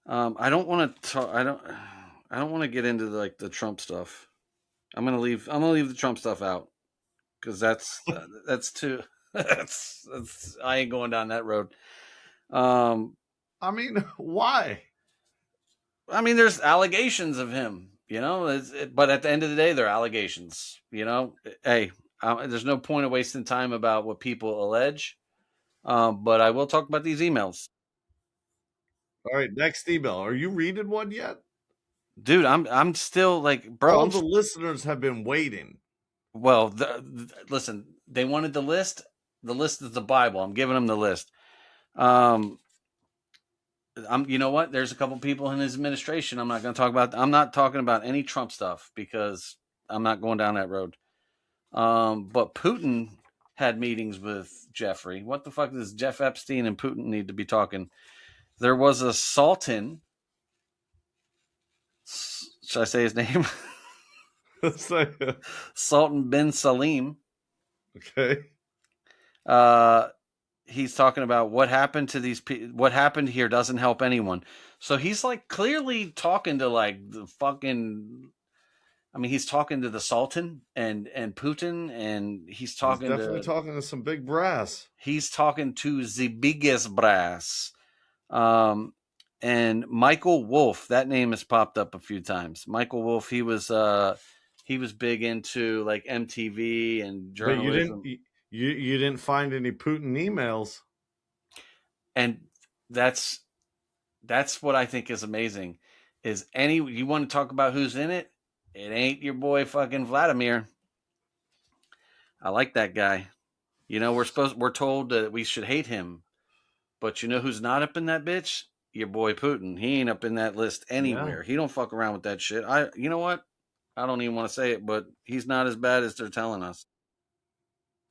I don't want to talk. I don't want to get into the Trump stuff. I'm gonna leave the Trump stuff out because that's too. that's I ain't going down that road. I mean, why? I mean, there's allegations of him, but at the end of the day, they're allegations. Hey, there's no point of wasting time about what people allege. But I will talk about these emails. All right, next email. Are you reading one yet? Dude, I'm still like, bro. All the listeners have been waiting. Well, listen, they wanted the list. The list is the Bible. I'm giving them the list. You know what? There's a couple people in his administration. I'm not talking about any Trump stuff because I'm not going down that road. But Putin had meetings with Jeffrey. What the fuck does Jeff Epstein and Putin need to be talking? There was a Sultan. Should I say his name? Sultan bin Salim. Okay. He's talking about what happened to these people. What happened here doesn't help anyone. So he's like clearly talking to like the fucking. I mean, he's talking to the Sultan and Putin, and he's definitely talking to some big brass. He's talking to the biggest brass. And Michael Wolff, that name has popped up a few times. Michael Wolff, he was big into like MTV and journalism. But you didn't find any Putin emails. And that's what I think is amazing. You want to talk about who's in it? It ain't your boy fucking Vladimir. I like that guy. We're told that we should hate him. But you know who's not up in that bitch? Your boy Putin. He ain't up in that list anywhere. Yeah. He don't fuck around with that shit. You know what? I don't even want to say it, but he's not as bad as they're telling us.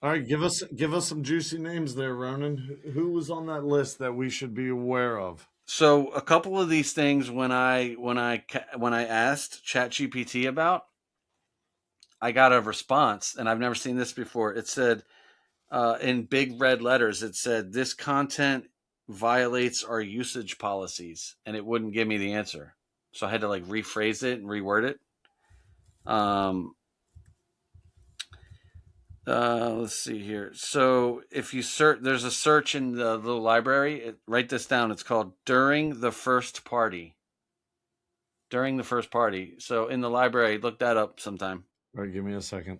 All right, give us some juicy names there, Ronan. Who was on that list that we should be aware of? So a couple of these things, when I asked ChatGPT about, I got a response, and I've never seen this before. It said in big red letters, it said this content violates our usage policies, and it wouldn't give me the answer. So I had to like rephrase it and reword it. Let's see here. So if you search, there's a search in the library. Write this down. It's called "During the First Party." During the first party. So in the library, look that up sometime. All right, give me a second.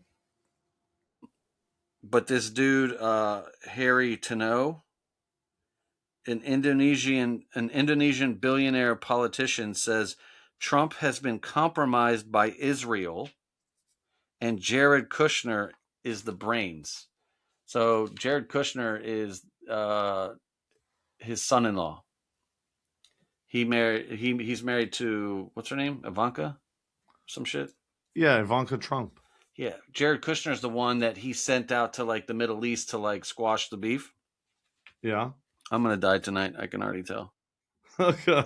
But this dude, Harry Tano, an Indonesian billionaire politician, says Trump has been compromised by Israel, and Jared Kushner is the brains. So Jared Kushner is his son-in-law. He's married to, what's her name? Ivanka? Some shit. Yeah, Ivanka Trump. Yeah, Jared Kushner is the one that he sent out to like the Middle East to like squash the beef. Yeah. I'm gonna die tonight. I can already tell. Okay.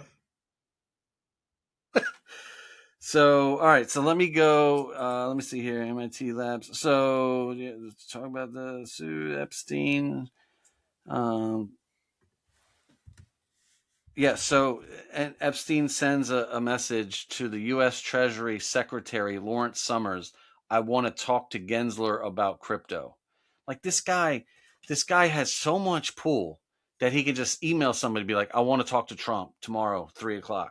So, all right. So let me go. Let me see here. MIT Labs. So yeah, let's talk about the Sue Epstein. Yeah. So and Epstein sends a message to the U.S. Treasury Secretary Lawrence Summers. I want to talk to Gensler about crypto. Like this guy has so much pull that he can just email somebody, be like, I want to talk to Trump tomorrow, 3:00.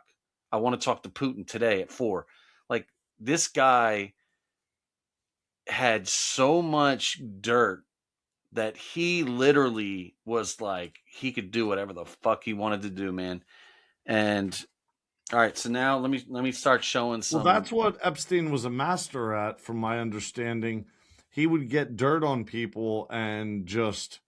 I want to talk to Putin today at 4. Like this guy had so much dirt that he literally was like, he could do whatever the fuck he wanted to do, man. And all right, so now let me start showing some. Well, that's what Epstein was a master at, from my understanding. He would get dirt on people and just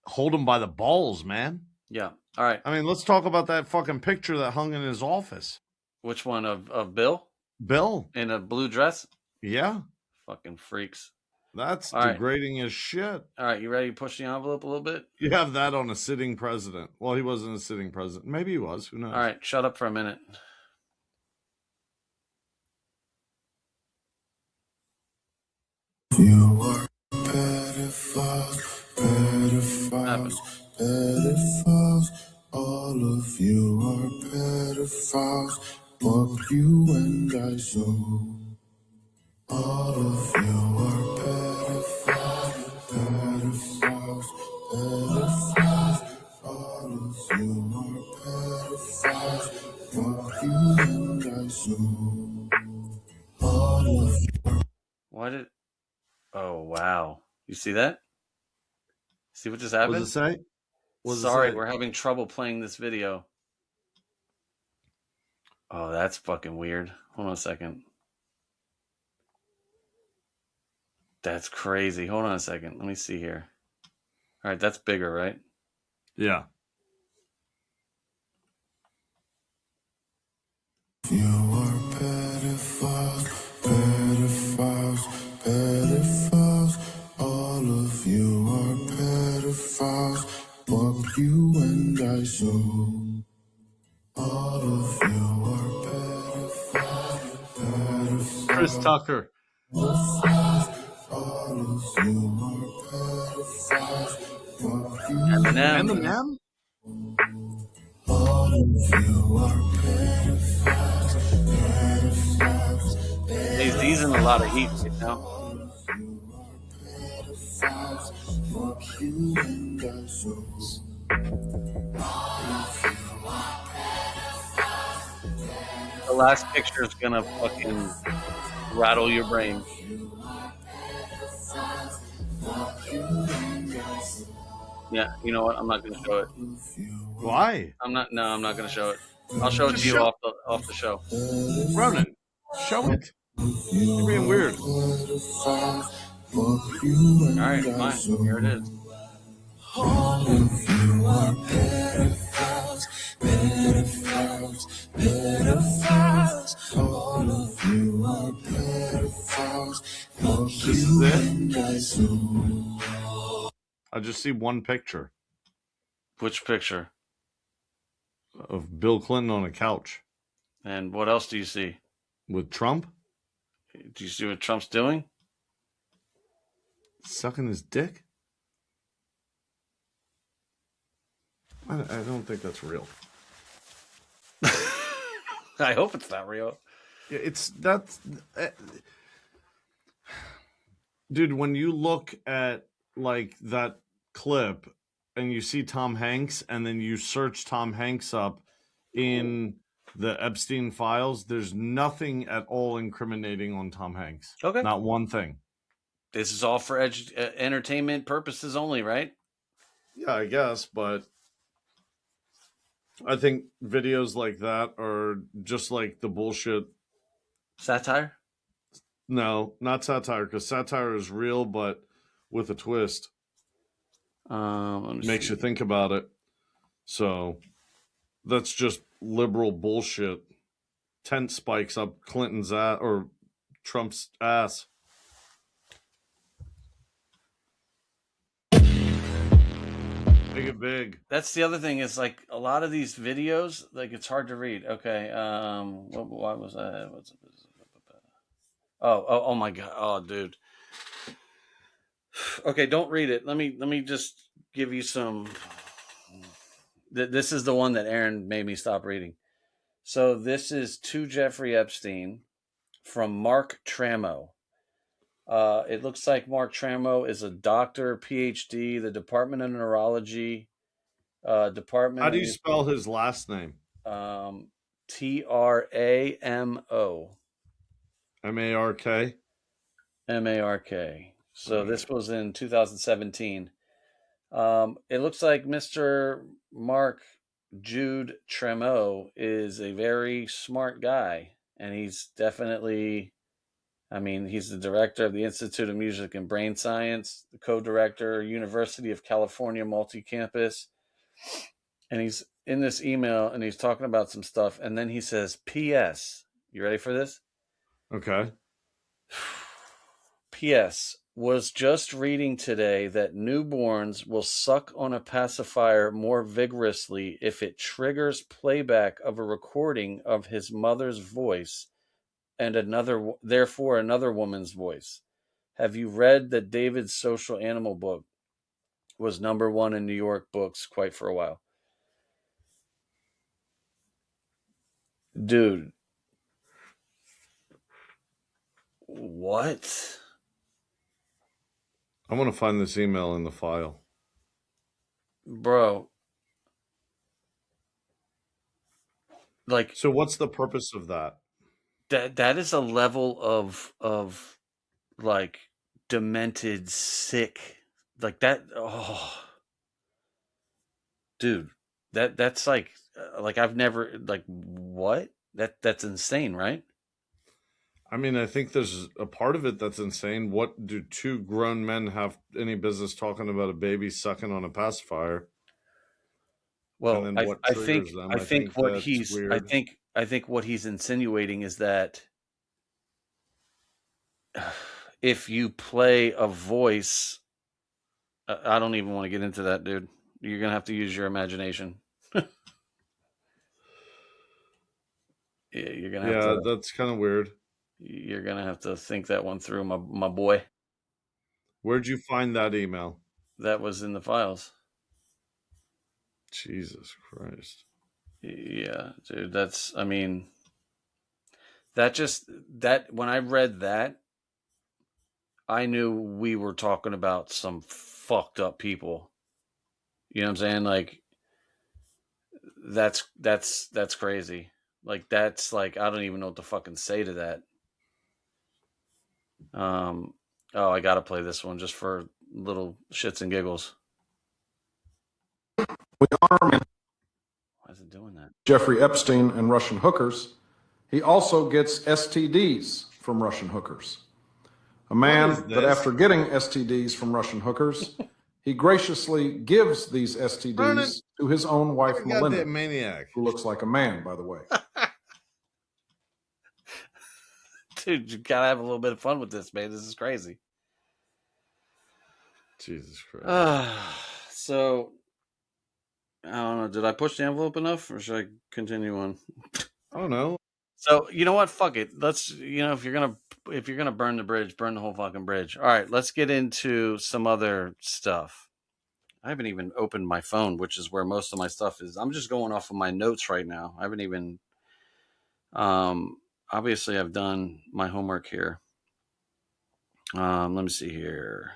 hold them by the balls, man. Yeah. All right. I mean, let's talk about that fucking picture that hung in his office. Which one of Bill? Bill. In a blue dress? Yeah. Fucking freaks. That's All right. degrading as shit. All right, you ready to push the envelope a little bit? You have that on a sitting president. Well, he wasn't a sitting president. Maybe he was. Who knows? All right, shut up for a minute. You are pedophiles, pedophiles, pedophiles. All of you are pedophiles. Fuck you and I so. All of you are pedophiles, pedophiles, pedophiles. All of you are pedophiles. Fuck you and I so. All of you. Why did? Oh wow! You see that? See what just happened? What does it say? Sorry, we're having trouble playing this video. Oh, that's fucking weird. Hold on a second. That's crazy. Hold on a second. Let me see here. All right, that's bigger, right? Yeah. You are pedophiles, pedophiles, pedophiles. All of you are pedophiles. Fuck you and I so. All of you are pedophiles, pedophiles. Chris Tucker. All of you are pedophiles. Fuck you Eminem? All of you are pedophiles, pedophiles. He's in a lot of heat right now. Fuck you and I so. The last picture is gonna fucking rattle your brain. Yeah, you know what? I'm not gonna show it. Why? I'm not gonna show it. I'll show it to you off the show. Ronan, show it. You're being weird. All right, fine. Here it is. All of you are pedophiles, pedophiles, pedophiles. All of you are pedophiles. Fuck you and I so. I just see one picture Which picture? of Bill Clinton on a couch And what else do you see? with Trump Do you see what Trump's doing? sucking his dick. I don't think that's real. I hope it's not real. Yeah, Dude, when you look at like that clip and you see Tom Hanks and then you search Tom Hanks up in the Epstein files, there's nothing at all incriminating on Tom Hanks. Okay. Not one thing. This is all for entertainment purposes only, right? Yeah, I guess, but I think videos like that are just like the bullshit. Satire? No, not satire, because satire is real, but with a twist. Makes you think about it. So that's just liberal bullshit. Tent spikes up Clinton's ass or Trump's ass. Make it big. That's the other thing is like a lot of these videos, like it's hard to read. Okay. Why was that? Oh my God. Oh, dude. Okay. Don't read it. Let me just give you some. This is the one that Aaron made me stop reading. So this is to Jeffrey Epstein from Mark Tramo. It looks like Mark Tramo is a doctor, PhD, the Department of Neurology, Department. How do you spell his last name? Tramo. MARK. MARK. So this was in 2017. It looks like Mr. Mark Jude Tremo is a very smart guy, and he's definitely, he's the director of the Institute of Music and Brain Science, the co-director, University of California Multi-Campus, and he's in this email, and he's talking about some stuff, and then he says, P.S. You ready for this? Okay. P.S. Was just reading today that newborns will suck on a pacifier more vigorously if it triggers playback of a recording of his mother's voice and therefore another woman's voice. Have you read that David's social animal book was #1 in New York books quite for a while? Dude. What? I want to find this email in the file. Bro. Like, so what's the purpose of that? That is a level of like demented, sick, like that. Oh, dude, that's like I've never, like, what? That's insane, right? I mean, I think there's a part of it that's insane. What do two grown men have any business talking about a baby sucking on a pacifier? Well, and then what triggers them? I think what that's he's weird. I think what he's insinuating is that if you play a voice, I don't even want to get into that, dude. You're gonna have to use your imagination. You're gonna have to. That's kind of weird. You're gonna have to think that one through, my boy. Where'd you find that email? That was in the files. Jesus Christ. Yeah, dude. That's. When I read that, I knew we were talking about some fucked up people. You know what I'm saying? Like, that's crazy. Like, that's like, I don't even know what to fucking say to that. Oh, I gotta play this one just for little shits and giggles. We arm Why is it doing that? Jeffrey Epstein and Russian hookers. He also gets STDs from Russian hookers. A man that after getting STDs from Russian hookers, he graciously gives these STDs to his own wife, Melinda, maniac. who looks like a man, by the way. Dude, you gotta have a little bit of fun with this, man. This is crazy. Jesus Christ. So, I don't know. Did I push the envelope enough, or should I continue on? I don't know. So, you know what? Fuck it. Let's, if you're gonna burn the bridge, burn the whole fucking bridge. All right, let's get into some other stuff. I haven't even opened my phone, which is where most of my stuff is. I'm just going off of my notes right now. I haven't even. Obviously, I've done my homework here. Let me see here.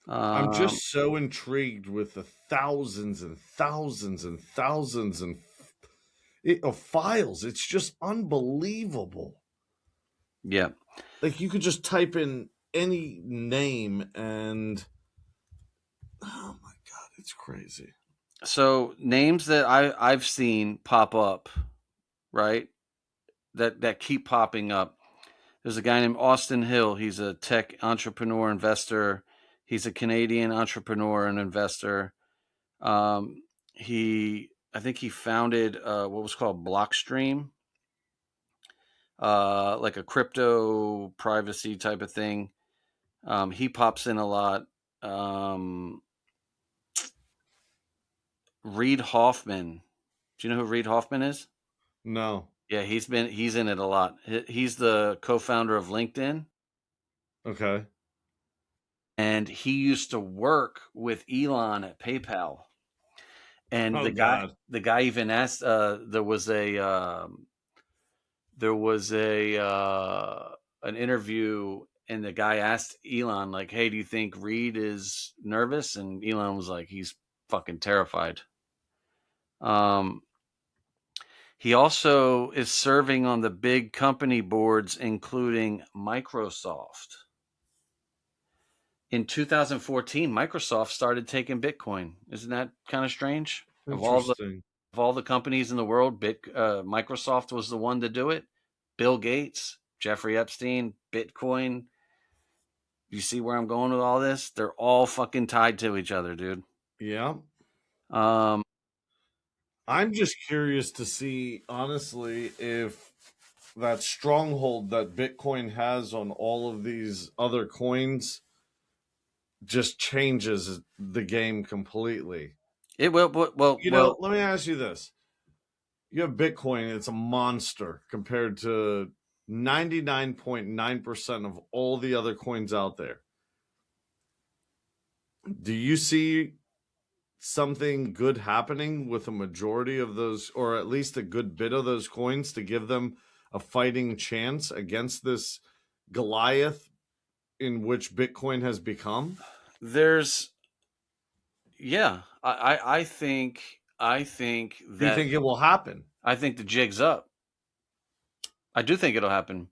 I'm just so intrigued with the thousands and thousands and thousands of files. It's just unbelievable. Yeah. Like you could just type in any name and oh my God, it's crazy. So names that I've seen pop up, right? That keep popping up. There's a guy named Austin Hill. He's a tech entrepreneur investor. He's a Canadian entrepreneur and investor. I think he founded what was called Blockstream, like a crypto privacy type of thing. He pops in a lot. Reid Hoffman. Do you know who Reid Hoffman is? No. Yeah, he's in it a lot. He's the co-founder of LinkedIn. Okay. And he used to work with Elon at PayPal. And Oh, the God. guy even asked. There was an interview, and the guy asked Elon, like, "Hey, do you think Reid is nervous?" And Elon was like, "He's fucking terrified." He also is serving on the big company boards, including Microsoft. In 2014, Microsoft started taking Bitcoin. Isn't that kind of strange? Interesting. Of all the companies in the world, Microsoft was the one to do it. Bill Gates, Jeffrey Epstein, Bitcoin. You see where I'm going with all this? They're all fucking tied to each other, dude. Yeah. Um, I'm just curious to see, honestly, if that stronghold that Bitcoin has on all of these other coins just changes the game completely. it will. Well. Let me ask you this. You have Bitcoin, it's a monster compared to 99.9% of all the other coins out there. Do you see something good happening with a majority of those, or at least a good bit of those coins, to give them a fighting chance against this Goliath in which Bitcoin has become? Yeah, I think that. Do you think it will happen? I think the jig's up. I do think it'll happen.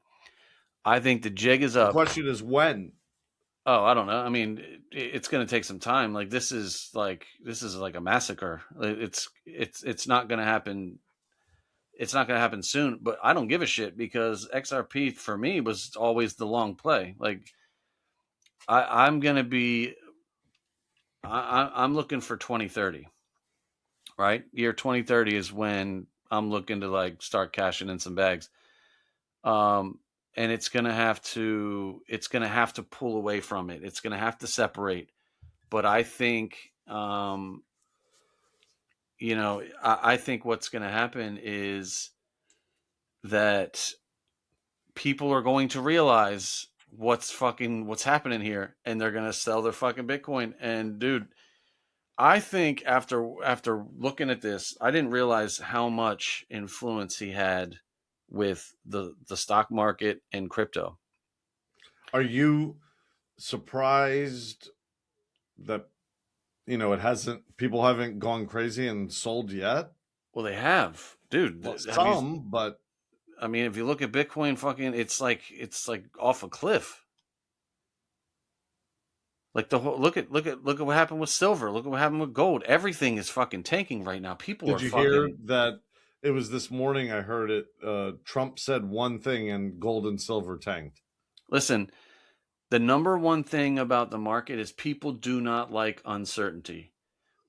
I think the jig is The up. question is when. Oh, I don't know. I mean, it's going to take some time. Like this is like a massacre. It's not going to happen. It's not going to happen soon. But I don't give a shit because XRP for me was always the long play. Like I'm going to be. I'm looking for 2030. Right, year 2030 is when I'm looking to like start cashing in some bags. And it's gonna have to pull away from it. It's gonna have to separate. But I think, I think what's gonna happen is that people are going to realize what's happening here, and they're gonna sell their fucking Bitcoin. And dude, I think after looking at this, I didn't realize how much influence he had with the stock market and crypto. Are you surprised that people haven't gone crazy and sold yet? Well, they have, dude. Well, but I mean, if you look at Bitcoin, fucking, it's like off a cliff. Like the whole look at what happened with silver. Look at what happened with gold. Everything is fucking tanking right now. People did you hear that? It was this morning. I heard it. Trump said one thing, and gold and silver tanked. Listen, the number one thing about the market is people do not like uncertainty.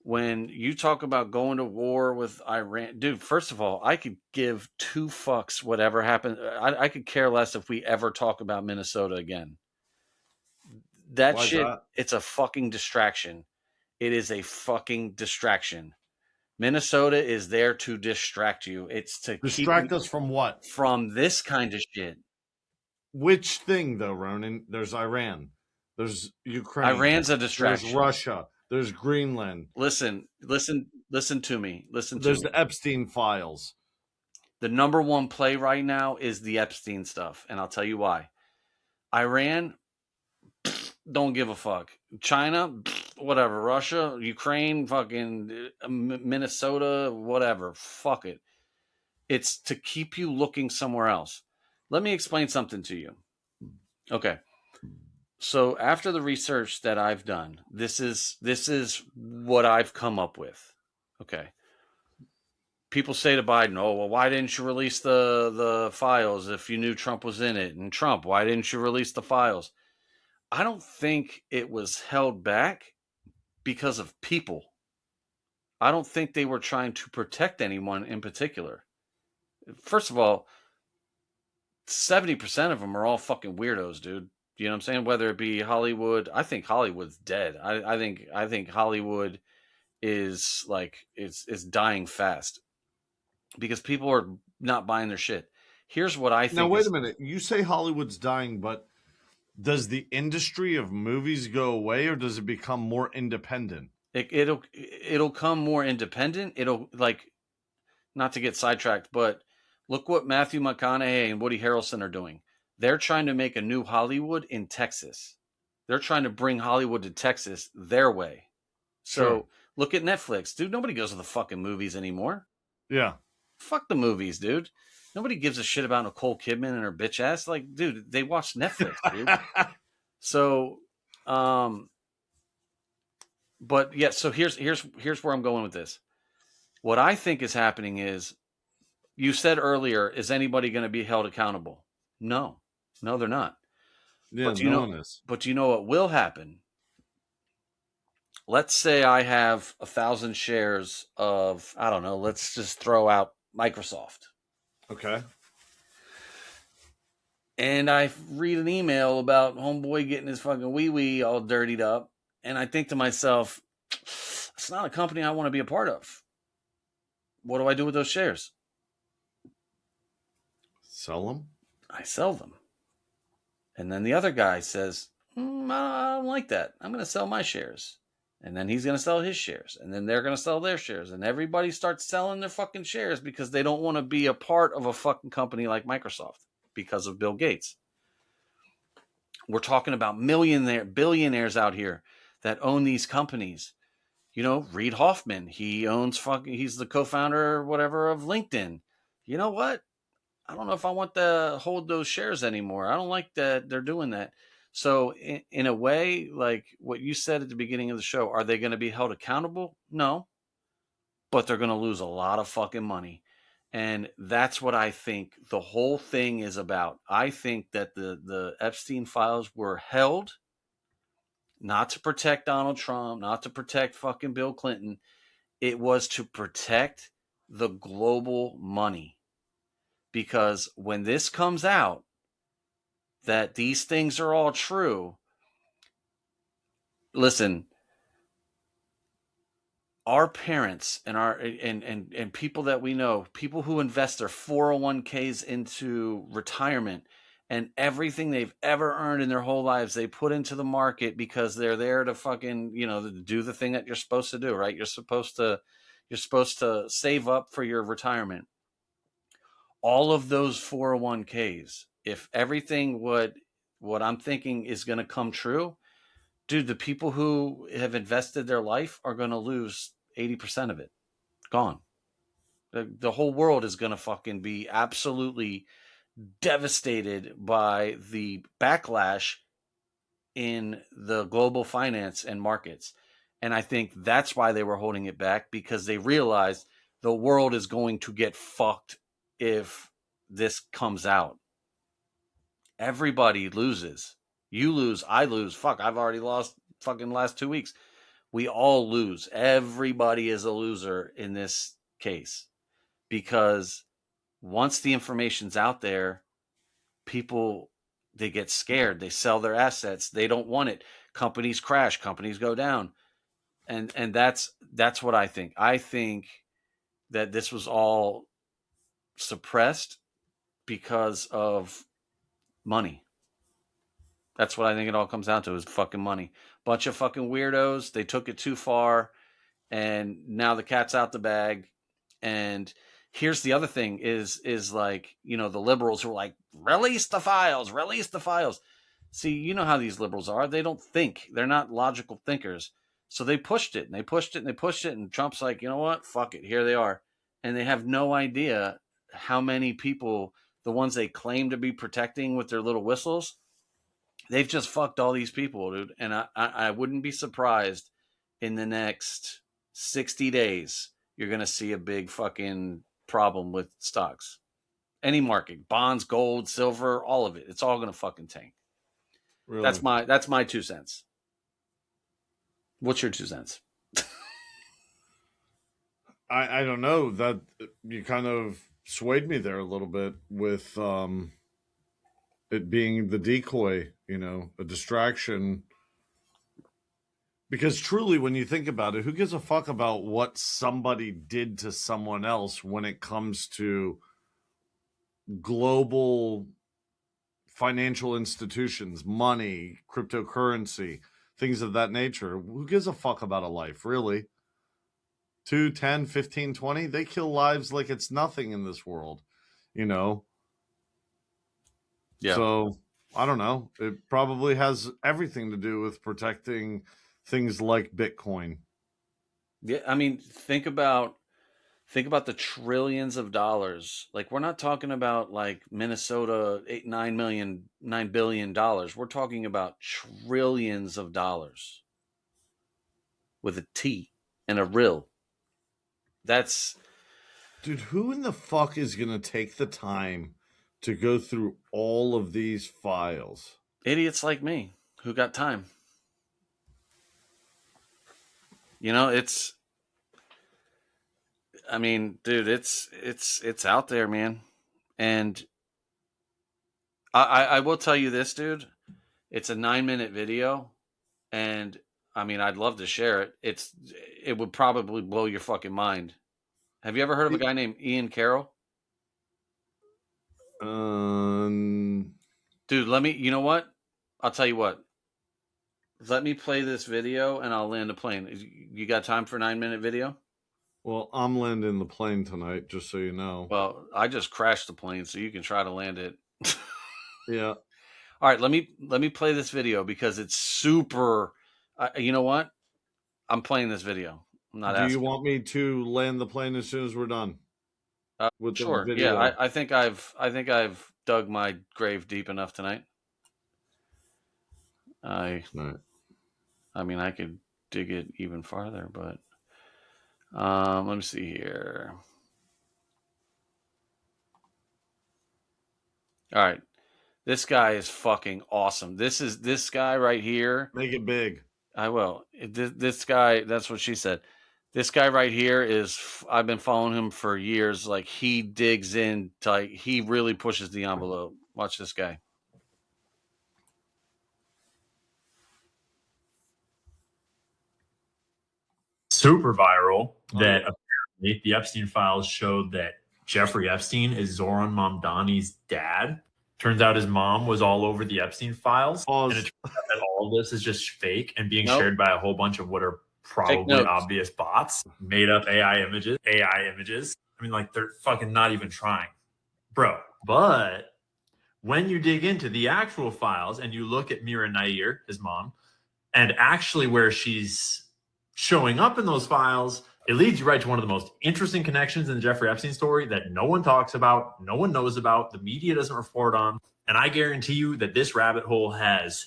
When you talk about going to war with Iran, dude, first of all, I could give two fucks whatever happens. I could care less if we ever talk about Minnesota again. That Why shit, that? it's a fucking distraction. It is a fucking distraction. Minnesota is there to distract you. It's to distract us from what? From this kind of shit. Which thing, though, Ronan? There's Iran. There's Ukraine. Iran's a distraction. There's Russia. There's Greenland. Listen to me. There's the Epstein files. The number one play right now is the Epstein stuff, and I'll tell you why. Iran don't give a fuck. China, whatever. Russia, Ukraine, fucking Minnesota, whatever. Fuck it. It's to keep you looking somewhere else. Let me explain something to you. Okay. So after the research that I've done, this is what I've come up with. Okay. People say to Biden, "Oh, well, why didn't you release the files if you knew Trump was in it?" And Trump, "Why didn't you release the files?" I don't think it was held back because of people. I don't think they were trying to protect anyone in particular. First of all, 70% of them are all fucking weirdos, dude. You know what I'm saying? Whether it be Hollywood, I think Hollywood's dead. I think Hollywood is like is dying fast because people are not buying their shit. Here's what I think. Now, wait a minute. You say Hollywood's dying, but does the industry of movies go away, or does it become more independent? It'll come more independent. It'll, like, not to get sidetracked, but look what Matthew McConaughey and Woody Harrelson are doing. They're trying to make a new Hollywood in Texas. They're trying to bring Hollywood to Texas their way. So Sure. Look at Netflix, dude. Nobody goes to the fucking movies anymore. Yeah. Fuck the movies, dude. Nobody gives a shit about Nicole Kidman and her bitch ass. Like, dude, they watch Netflix, dude. So, but yeah, so here's where I'm going with this. What I think is happening is, you said earlier, is anybody going to be held accountable? No, they're not. Yeah, but you no know, one is. But you know what will happen? Let's say I have 1,000 shares of, I don't know, let's just throw out Microsoft. Okay. And I read an email about homeboy getting his fucking wee-wee all dirtied up. And I think to myself, it's not a company I want to be a part of. What do I do with those shares? Sell them? I sell them. And then the other guy says, I don't like that. I'm going to sell my shares. And then he's going to sell his shares. And then they're going to sell their shares. And everybody starts selling their fucking shares because they don't want to be a part of a fucking company like Microsoft because of Bill Gates. We're talking about billionaires out here that own these companies. You know, Reid Hoffman, he's the co-founder or whatever of LinkedIn. You know what? I don't know if I want to hold those shares anymore. I don't like that they're doing that. So in a way, like what you said at the beginning of the show, are they going to be held accountable? No, but they're going to lose a lot of fucking money. And that's what I think the whole thing is about. I think that the Epstein files were held not to protect Donald Trump, not to protect fucking Bill Clinton. It was to protect the global money. Because when this comes out, that these things are all true, listen, our parents and and people that we know, people who invest their 401ks into retirement, and everything they've ever earned in their whole lives, they put into the market because they're there to fucking, do the thing that you're supposed to do, right? You're supposed to save up for your retirement. All of those 401ks, if everything what I'm thinking is going to come true, dude, the people who have invested their life are going to lose 80% of it. Gone. The whole world is going to fucking be absolutely devastated by the backlash in the global finance and markets. And I think that's why they were holding it back, because they realized the world is going to get fucked if this comes out. Everybody loses. You lose, I lose. Fuck, I've already lost fucking last 2 weeks. We all lose. Everybody is a loser in this case, because once the information's out there, people, they get scared. They sell their assets. They don't want it. Companies crash. Companies go down. And that's what I think. I think that this was all suppressed because of money. That's what I think it all comes down to, is fucking money. Bunch of fucking weirdos. They took it too far, and now the cat's out the bag. And here's the other thing is like, the liberals who are like, release the files. See, you know how these liberals are. They don't think. They're not logical thinkers. So they pushed it and they pushed it and they pushed it. And Trump's like, you know what? Fuck it. Here they are. And they have no idea how many people, the ones they claim to be protecting with their little whistles, they've just fucked all these people, dude. And I wouldn't be surprised in the next 60 days, you're going to see a big fucking problem with stocks. Any market, bonds, gold, silver, all of it. It's all going to fucking tank. Really? That's my 2 cents. What's your 2 cents? I don't know, that you kind of swayed me there a little bit with it being the decoy, a distraction. Because truly, when you think about it, who gives a fuck about what somebody did to someone else when it comes to global financial institutions, money, cryptocurrency, things of that nature? Who gives a fuck about a life, really? 2, 10, 15, 20? They kill lives like it's nothing in this world, Yeah. So, I don't know. It probably has everything to do with protecting things like Bitcoin. Yeah, I mean, think about the trillions of dollars. Like, we're not talking about like Minnesota, $9 billion. We're talking about trillions of dollars with a T and a rill. That's, dude, who in the fuck is going to take the time to go through all of these files? idiots like me who got time. It's, I mean, dude, it's out there, man. And I will tell you this, dude. It's a 9-minute video, and I mean, I'd love to share it. It would probably blow your fucking mind. Have you ever heard of a guy named Ian Carroll? Dude, you know what? I'll tell you what. Let me play this video and I'll land a plane. You got time for a 9-minute video? Well, I'm landing the plane tonight, just so you know. Well, I just crashed the plane, so you can try to land it. Yeah. All right, let me play this video because it's super. You know what? I'm playing this video. I'm not. Do asking. you want me to land the plane as soon as we're done? With sure. The video? Yeah, I think I've dug my grave deep enough tonight. Right. I mean, I could dig it even farther, but let me see here. All right. This guy is fucking awesome. This guy right here. Make it big. I will. This guy, that's what she said. This guy right here I've been following him for years. Like, he digs in, like, he really pushes the envelope. Watch this guy. Super viral that apparently the Epstein files showed that Jeffrey Epstein is Zoran Mamdani's dad. Turns out his mom was all over the Epstein files. And it turns out that all of this is just fake and being shared by a whole bunch of what are probably obvious bots, made up AI images. I mean, like, they're fucking not even trying. Bro. But when you dig into the actual files and you look at Mira Nair, his mom, and actually where she's showing up in those files, it leads you right to one of the most interesting connections in the Jeffrey Epstein story that no one talks about, no one knows about, the media doesn't report on. And I guarantee you that this rabbit hole has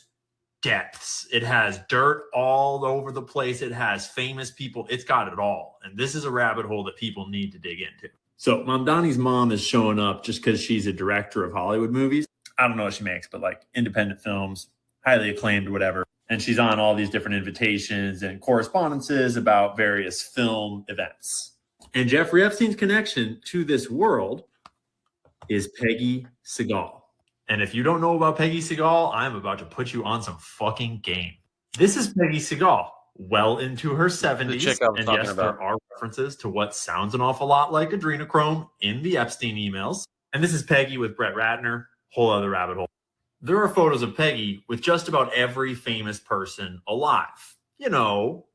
depths. It has dirt all over the place. It has famous people. It's got it all. And this is a rabbit hole that people need to dig into. So Mamdani's mom is showing up just because she's a director of Hollywood movies. I don't know what she makes, but like independent films, highly acclaimed, whatever. And she's on all these different invitations and correspondences about various film events. And Jeffrey Epstein's connection to this world is Peggy Segal. And if you don't know about Peggy Segal, I'm about to put you on some fucking game. This is Peggy Segal, well into her 70s. And yes, there are references to what sounds an awful lot like adrenochrome in the Epstein emails. And this is Peggy with Brett Ratner, whole other rabbit hole. There are photos of Peggy with just about every famous person alive. You know.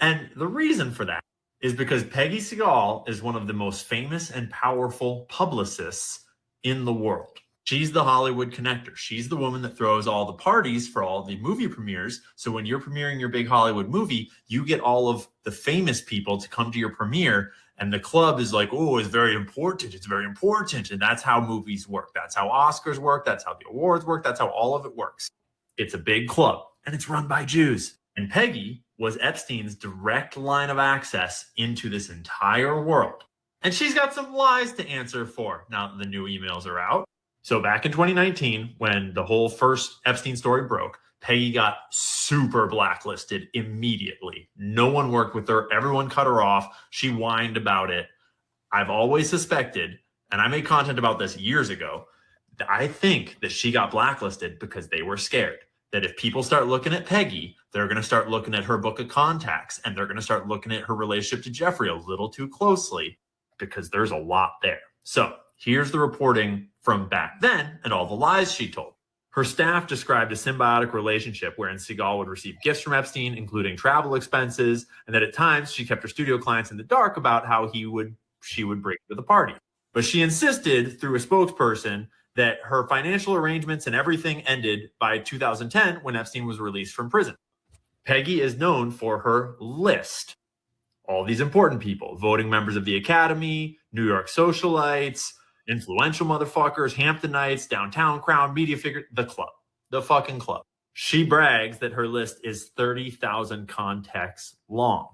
And the reason for that is because Peggy Segal is one of the most famous and powerful publicists in the world. She's the Hollywood connector. She's the woman that throws all the parties for all the movie premieres. So when you're premiering your big Hollywood movie, you get all of the famous people to come to your premiere. And the club is like, oh, it's very important. It's very important. And that's how movies work. That's how Oscars work. That's how the awards work. That's how all of it works. It's a big club and it's run by Jews. And Peggy was Epstein's direct line of access into this entire world. And she's got some lies to answer for now that the new emails are out. So back in 2019, when the whole first Epstein story broke, Peggy got super blacklisted immediately. No one worked with her. Everyone cut her off. She whined about it. I've always suspected, and I made content about this years ago, that I think that she got blacklisted because they were scared that if people start looking at Peggy, they're going to start looking at her book of contacts and they're going to start looking at her relationship to Jeffrey a little too closely because there's a lot there. So here's the reporting from back then and all the lies she told. Her staff described a symbiotic relationship wherein Segal would receive gifts from Epstein, including travel expenses, and that at times she kept her studio clients in the dark about how she would bring to the party. But she insisted through a spokesperson that her financial arrangements and everything ended by 2010 when Epstein was released from prison. Peggy is known for her list. All these important people, voting members of the Academy, New York socialites, influential motherfuckers, Hamptonites, downtown crowd, media figures, the club, the fucking club. She brags that her list is 30,000 contacts long.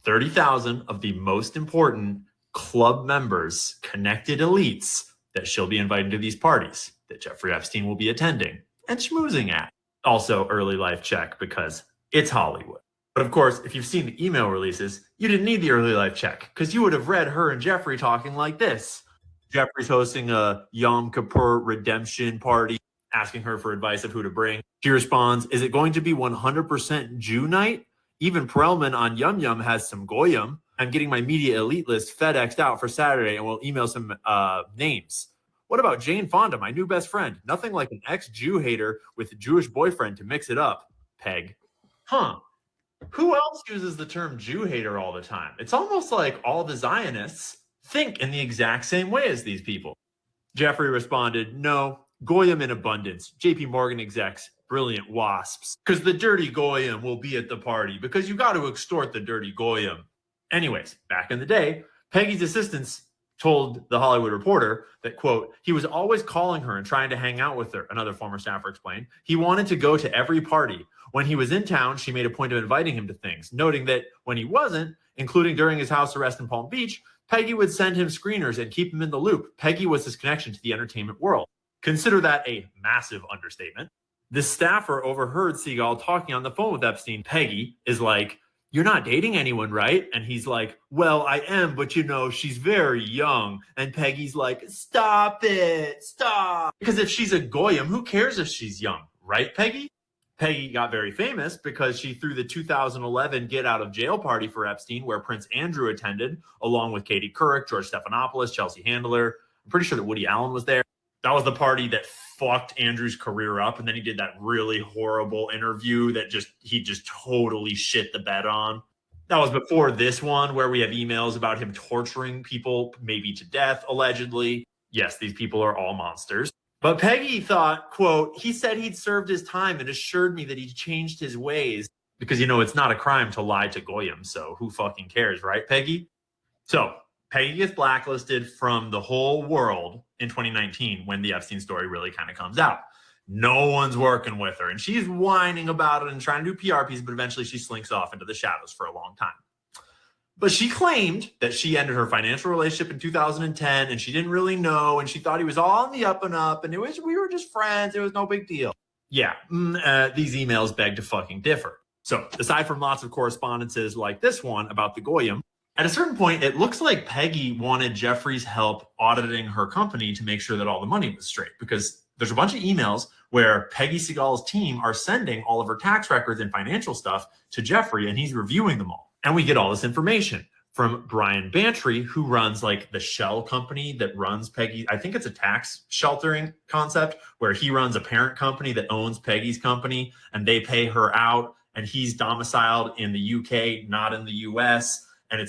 30,000 of the most important club members, connected elites that she'll be inviting to these parties that Jeffrey Epstein will be attending and schmoozing at. Also, early life check because it's Hollywood. But of course, if you've seen the email releases, you didn't need the early life check because you would have read her and Jeffrey talking like this. Jeffrey's hosting a Yom Kippur redemption party, asking her for advice of who to bring. She responds, is it going to be 100% Jew night? Even Perelman on Yum Yum has some Goyim. I'm getting my media elite list FedExed out for Saturday and we'll email some names. What about Jane Fonda, my new best friend? Nothing like an ex-Jew hater with a Jewish boyfriend to mix it up. Peg. Huh. Who else uses the term Jew hater all the time? It's almost like all the Zionists think in the exact same way as these people. Jeffrey responded, no, Goyim in abundance. JP Morgan execs, brilliant wasps. Because the dirty Goyim will be at the party because you got to extort the dirty Goyim. Anyways, back in the day, Peggy's assistants told The Hollywood Reporter that, quote, he was always calling her and trying to hang out with her, another former staffer explained. He wanted to go to every party. When he was in town, she made a point of inviting him to things, noting that when he wasn't, including during his house arrest in Palm Beach, Peggy would send him screeners and keep him in the loop. Peggy was his connection to the entertainment world. Consider that a massive understatement. This staffer overheard Segal talking on the phone with Epstein. Peggy is like, you're not dating anyone, right? And he's like, well, I am, but you know, she's very young. And Peggy's like, stop it, stop. Because if she's a Goyim, who cares if she's young, right, Peggy? Peggy got very famous because she threw the 2011 get out of jail party for Epstein, where Prince Andrew attended, along with Katie Couric, George Stephanopoulos, Chelsea Handler. I'm pretty sure that Woody Allen was there. That was the party that fucked Andrew's career up. And then he did that really horrible interview that he just totally shit the bed on. That was before this one where we have emails about him torturing people, maybe to death, allegedly. Yes, these people are all monsters. But Peggy thought, quote, he said he'd served his time and assured me that he'd changed his ways because, you know, it's not a crime to lie to Goyim. So who fucking cares, right, Peggy? So Peggy gets blacklisted from the whole world in 2019 when the Epstein story really kind of comes out. No one's working with her. And she's whining about it and trying to do PR pieces, but eventually she slinks off into the shadows for a long time. But she claimed that she ended her financial relationship in 2010 and she didn't really know. And she thought he was all on the up and up and we were just friends. It was no big deal. Yeah, these emails beg to fucking differ. So aside from lots of correspondences like this one about the Goyim, at a certain point, it looks like Peggy wanted Jeffrey's help auditing her company to make sure that all the money was straight, because there's a bunch of emails where Peggy Segal's team are sending all of her tax records and financial stuff to Jeffrey, and he's reviewing them all. And we get all this information from Brian Bantry, who runs like the shell company that runs Peggy. I think it's a tax sheltering concept where he runs a parent company that owns Peggy's company and they pay her out. And he's domiciled in the UK, not in the US. and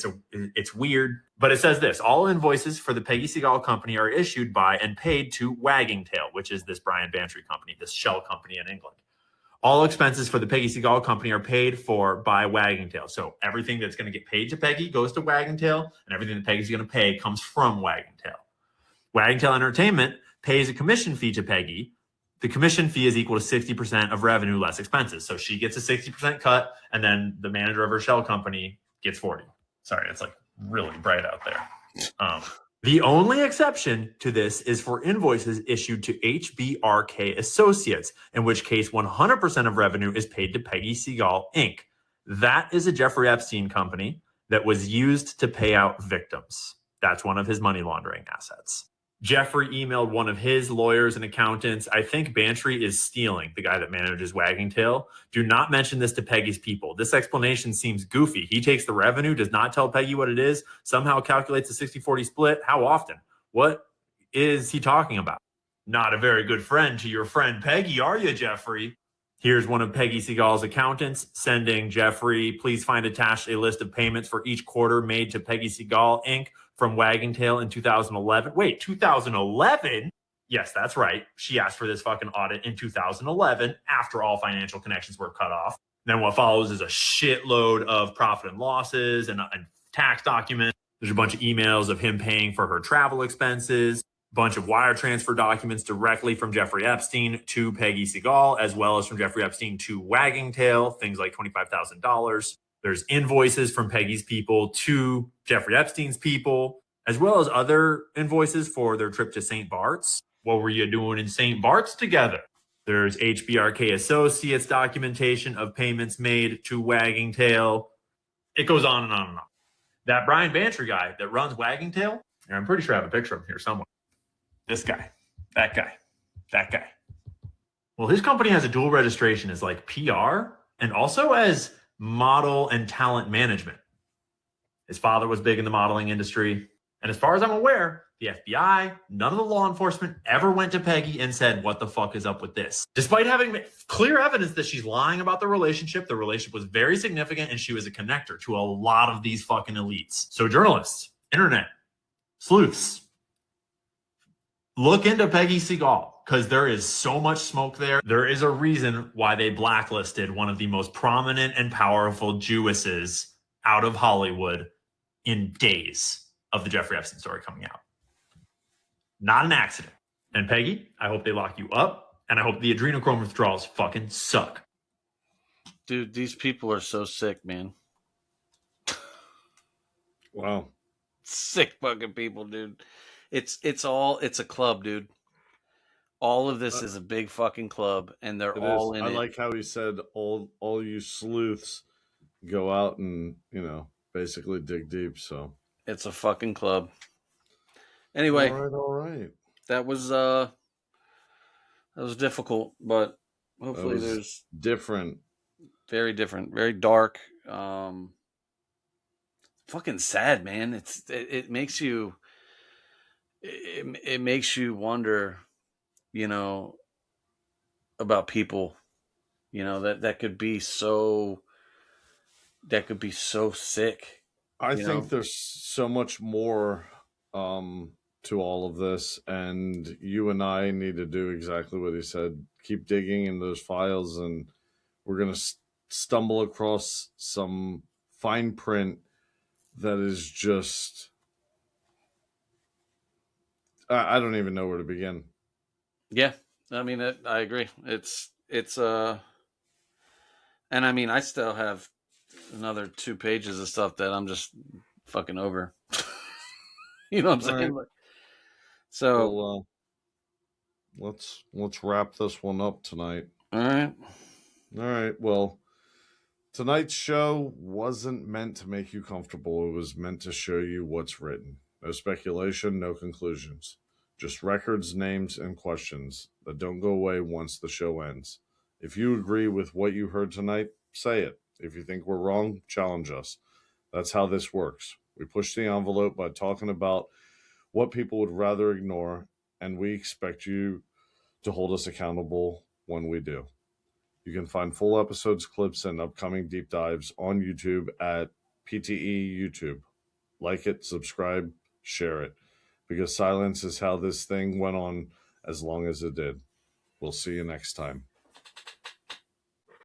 it's weird, but it says this: all invoices for the Peggy Segal company are issued by and paid to Wagging Tail, which is this Brian Bantry company, this shell company in England. All expenses for the Peggy Segal company are paid for by Wagging Tail. So everything that's going to get paid to Peggy goes to Wagging Tail, and everything that Peggy's going to pay comes from Wagging Tail. Wagging Tail Entertainment pays a commission fee to Peggy. The commission fee is equal to 60% of revenue less expenses. So she gets a 60% cut, and then the manager of her shell company gets 40. Sorry, it's like really bright out there. The only exception to this is for invoices issued to HBRK Associates, in which case 100% of revenue is paid to Peggy Segal, Inc. That is a Jeffrey Epstein company that was used to pay out victims. That's one of his money laundering assets. Jeffrey emailed one of his lawyers and accountants. I think Bantry is stealing, the guy that manages Wagging Tail. Do not mention this to Peggy's people. This explanation seems goofy. He takes the revenue, does not tell Peggy what it is, somehow calculates a 60-40 split. How often? What is he talking about? Not a very good friend to your friend Peggy, are you, Jeffrey? Here's one of Peggy Segal's accountants sending Jeffrey, please find attached a list of payments for each quarter made to Peggy Segal, Inc. from Wagging Tail in 2011. Wait, 2011? Yes, that's right. She asked for this fucking audit in 2011 after all financial connections were cut off. Then what follows is a shitload of profit and losses and tax documents. There's a bunch of emails of him paying for her travel expenses, a bunch of wire transfer documents directly from Jeffrey Epstein to Peggy Segal, as well as from Jeffrey Epstein to Wagging Tail, things like $25,000. There's invoices from Peggy's people to Jeffrey Epstein's people, as well as other invoices for their trip to St. Bart's. What were you doing in St. Bart's together? There's HBRK Associates documentation of payments made to Wagging Tail. It goes on and on and on. That Brian Bantry guy that runs Wagging Tail, and I'm pretty sure I have a picture of him here somewhere. This guy, that guy, that guy. Well, his company has a dual registration as like PR and also as model and talent management. His father was big in the modeling industry. And as far as I'm aware, the FBI, none of the law enforcement ever went to Peggy and said, what the fuck is up with this? Despite having clear evidence that she's lying about the relationship was very significant and she was a connector to a lot of these fucking elites. So journalists, internet, sleuths, look into Peggy Segal because there is so much smoke there. There is a reason why they blacklisted one of the most prominent and powerful Jewesses out of Hollywood in days of the Jeffrey Epstein story coming out. Not an accident. And Peggy, I hope they lock you up, and I hope the adrenochrome withdrawals fucking suck. Dude, these people are so sick, man. Wow. Sick fucking people, dude. It's a club, dude. All of this is a big fucking club, and they're all in it. I like how he said all you sleuths go out and, basically dig deep, so. It's a fucking club. Anyway. All right. That was difficult, but hopefully there's different. Very different, very dark. Fucking sad, man. It makes you wonder, about people, that could be so sick. I think there's so much more to all of this, and you and I need to do exactly what he said. Keep digging in those files, and we're going to stumble across some fine print that is just, I don't even know where to begin. Yeah, I mean, I agree. It's and I mean, I still have another 2 pages of stuff that I'm just fucking over. You know what I'm saying? Right. So let's wrap this one up tonight. All right. Well, tonight's show wasn't meant to make you comfortable. It was meant to show you what's written. No speculation, no conclusions. Just records, names, and questions that don't go away once the show ends. If you agree with what you heard tonight, say it. If you think we're wrong, challenge us. That's how this works. We push the envelope by talking about what people would rather ignore, and we expect you to hold us accountable when we do. You can find full episodes, clips, and upcoming deep dives on YouTube at PTE YouTube. Like it, subscribe, share it, because silence is how this thing went on as long as it did. We'll see you next time.